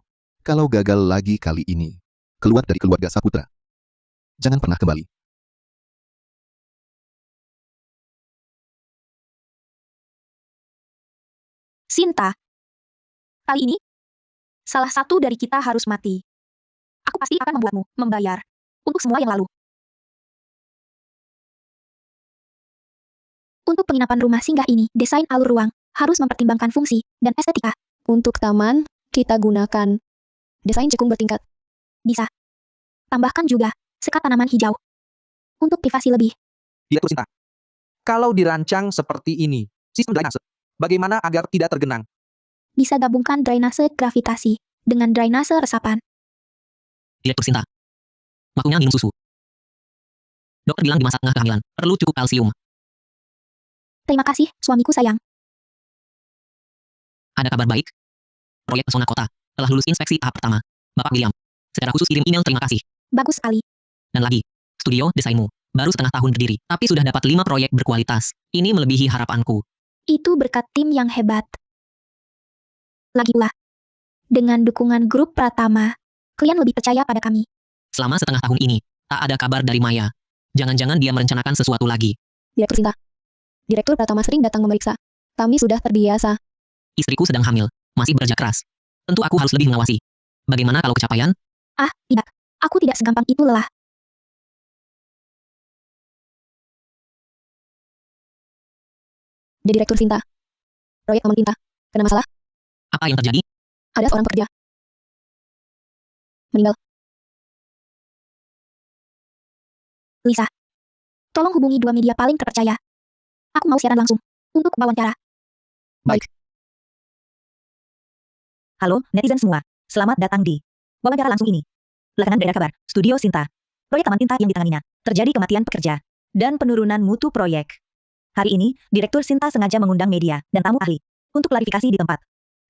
[SPEAKER 12] Kalau gagal lagi kali ini, keluar dari keluarga Saputra. Jangan pernah kembali.
[SPEAKER 6] Sinta. Kali ini, salah satu dari kita harus mati. Aku pasti akan membuatmu membayar untuk semua yang lalu.
[SPEAKER 3] Untuk penginapan rumah singgah ini, desain alur ruang harus mempertimbangkan fungsi dan estetika.
[SPEAKER 7] Untuk taman, kita gunakan desain cekung bertingkat.
[SPEAKER 3] Bisa. Tambahkan juga sekat tanaman hijau. Untuk privasi lebih.
[SPEAKER 8] Direktur Sinta. Kalau dirancang seperti ini, sistem drainase, bagaimana agar tidak tergenang?
[SPEAKER 3] Bisa gabungkan drainase gravitasi dengan drainase resapan.
[SPEAKER 5] Direktur Sinta. Waktunya minum susu. Dokter bilang di masa tengah kehamilan, perlu cukup kalsium.
[SPEAKER 3] Terima kasih, suamiku sayang.
[SPEAKER 5] Ada kabar baik? Proyek pesona kota telah lulus inspeksi tahap pertama. Bapak William, secara khusus kirim email terima kasih.
[SPEAKER 3] Bagus sekali.
[SPEAKER 5] Dan lagi, studio desainmu baru setengah tahun berdiri, tapi sudah dapat 5 proyek berkualitas. Ini melebihi harapanku.
[SPEAKER 3] Itu berkat tim yang hebat. Lagi pula, dengan dukungan grup Pratama, kalian lebih percaya pada kami.
[SPEAKER 5] Selama setengah tahun ini, tak ada kabar dari Maya. Jangan-jangan dia merencanakan sesuatu lagi.
[SPEAKER 7] Direktur Sinta. Direktur Pratama sering datang memeriksa. Kami sudah terbiasa.
[SPEAKER 5] Istriku sedang hamil, masih bekerja keras. Tentu aku harus lebih mengawasi. Bagaimana kalau kecapaian?
[SPEAKER 3] Ah, tidak. Aku tidak segampang itu lelah.
[SPEAKER 7] Jadi Direktur Sinta. Proyek Taman Tinta. Kena masalah?
[SPEAKER 5] Apa yang terjadi?
[SPEAKER 7] Ada seorang pekerja. Meninggal.
[SPEAKER 3] Lisa, tolong hubungi 2 media paling terpercaya. Aku mau siaran langsung untuk wawancara.
[SPEAKER 9] Baik.
[SPEAKER 1] Halo, netizen semua. Selamat datang di wawancara langsung ini. Belakangan beredar kabar, Studio Sinta, proyek Taman Tinta yang ditanganinya, terjadi kematian pekerja dan penurunan mutu proyek. Hari ini, Direktur Sinta sengaja mengundang media dan tamu ahli untuk klarifikasi di tempat.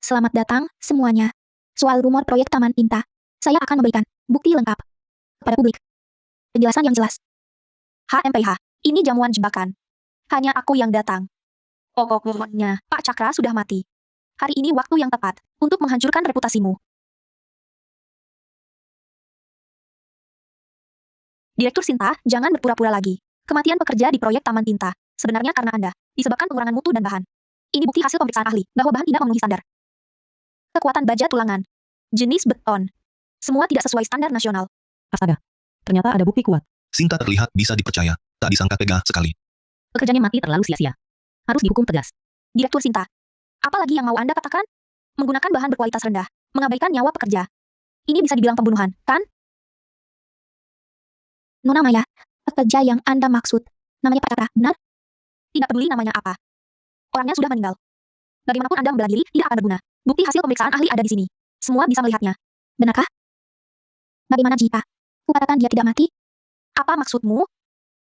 [SPEAKER 3] Selamat datang semuanya. Soal rumor proyek Taman Tinta, saya akan memberikan bukti lengkap kepada publik. Penjelasan yang jelas. HMPH, ini jamuan jebakan. Hanya aku yang datang. Pokoknya, Pak Cakra sudah mati. Hari ini waktu yang tepat untuk menghancurkan reputasimu. Direktur Sinta, jangan berpura-pura lagi. Kematian pekerja di proyek Taman Tinta sebenarnya karena Anda disebabkan pengurangan mutu dan bahan. Ini bukti hasil pemeriksaan ahli bahwa bahan tidak memenuhi standar. Kekuatan baja tulangan, jenis beton, semua tidak sesuai standar nasional.
[SPEAKER 1] Astaga, ternyata ada bukti kuat.
[SPEAKER 10] Sinta terlihat bisa dipercaya, tak disangka tega sekali.
[SPEAKER 11] Pekerjanya mati terlalu sia-sia. Harus dihukum tegas.
[SPEAKER 3] Direktur Sinta, apalagi yang mau Anda katakan? Menggunakan bahan berkualitas rendah, mengabaikan nyawa pekerja. Ini bisa dibilang pembunuhan, kan? Nona Maya, pekerja yang Anda maksud, namanya Pak Cakra, benar? Tidak peduli namanya apa. Orangnya sudah meninggal. Bagaimanapun Anda membela diri, tidak akan berguna. Bukti hasil pemeriksaan ahli ada di sini. Semua bisa melihatnya. Benarkah? Bagaimana jika kukatakan dia tidak mati? Apa maksudmu?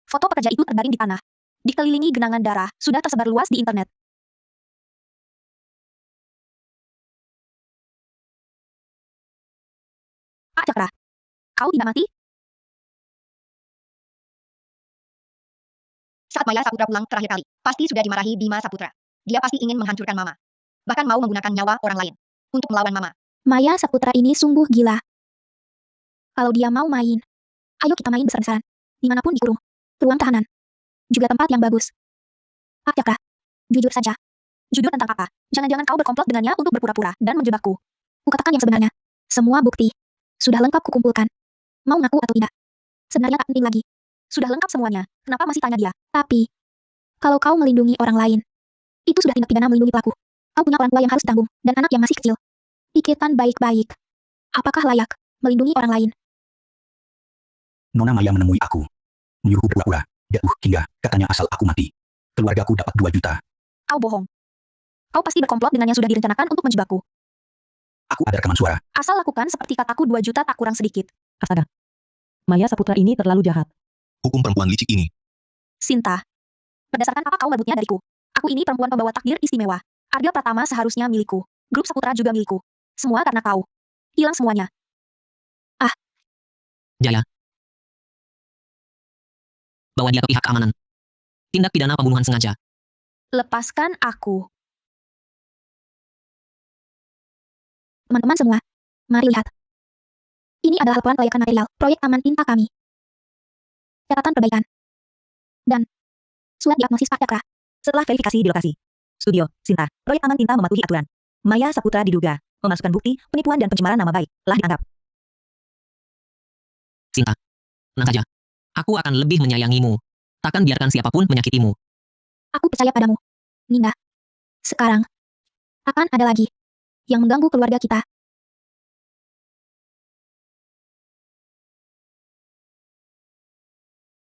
[SPEAKER 3] Foto pekerja itu terbaring di tanah. Dikelilingi genangan darah, sudah tersebar luas di internet. Pak Cakra, kau tidak mati?
[SPEAKER 2] Saat Maya Saputra pulang terakhir kali, pasti sudah dimarahi Bima Saputra. Dia pasti ingin menghancurkan Mama. Bahkan mau menggunakan nyawa orang lain untuk melawan Mama.
[SPEAKER 3] Maya Saputra ini sungguh gila. Kalau dia mau main, ayo kita main besar-besaran. Dimanapun dikurung. Ruang tahanan. Juga tempat yang bagus. Pak Cakra, jujur saja. Jujur tentang apa? Jangan-jangan kau berkomplot dengannya untuk berpura-pura dan menjebakku. Kukatakan yang sebenarnya. Semua bukti sudah lengkap kukumpulkan. Mau ngaku atau tidak? Sebenarnya tak penting lagi. Sudah lengkap semuanya. Kenapa masih tanya dia? Tapi, kalau kau melindungi orang lain, itu sudah tindak pidana melindungi pelaku. Kau punya orang tua yang harus ditanggung, dan anak yang masih kecil. Pikirkan baik-baik. Apakah layak melindungi orang lain?
[SPEAKER 9] Nona Maya menemui aku. Menyuruhku pura-pura, jatuh hingga katanya asal aku mati. Keluargaku dapat 2 juta.
[SPEAKER 3] Kau bohong. Kau pasti berkomplot dengan yang sudah direncanakan untuk menjebakku.
[SPEAKER 9] Aku ada rekaman suara.
[SPEAKER 3] Asal lakukan seperti kataku 2 juta tak kurang sedikit.
[SPEAKER 1] Astaga. Maya Saputra ini terlalu jahat.
[SPEAKER 10] Hukum perempuan licik ini.
[SPEAKER 3] Sinta, berdasarkan apa kau merebutnya dariku? Aku ini perempuan pembawa takdir istimewa. Arga Pratama seharusnya milikku. Grup Saputra juga milikku. Semua karena kau. Hilang semuanya.
[SPEAKER 5] Jaya. Bawa dia ke pihak keamanan. Tindak pidana pembunuhan sengaja.
[SPEAKER 3] Lepaskan aku. Teman-teman semua, mari lihat. Ini adalah laporan kelayakan material proyek Taman Tinta kami. Catatan perbaikan. Dan surat diagnosis Pak Cakra.
[SPEAKER 1] Setelah verifikasi di lokasi, Studio Sinta, proyek Taman Tinta mematuhi aturan. Maya Saputra diduga memasukkan bukti penipuan dan pencemaran nama baik telah dianggap.
[SPEAKER 5] Sinta, tenang saja. Aku akan lebih menyayangimu. Takkan biarkan siapapun menyakitimu.
[SPEAKER 3] Aku percaya padamu, Ninda. Sekarang, akan ada lagi yang mengganggu keluarga kita.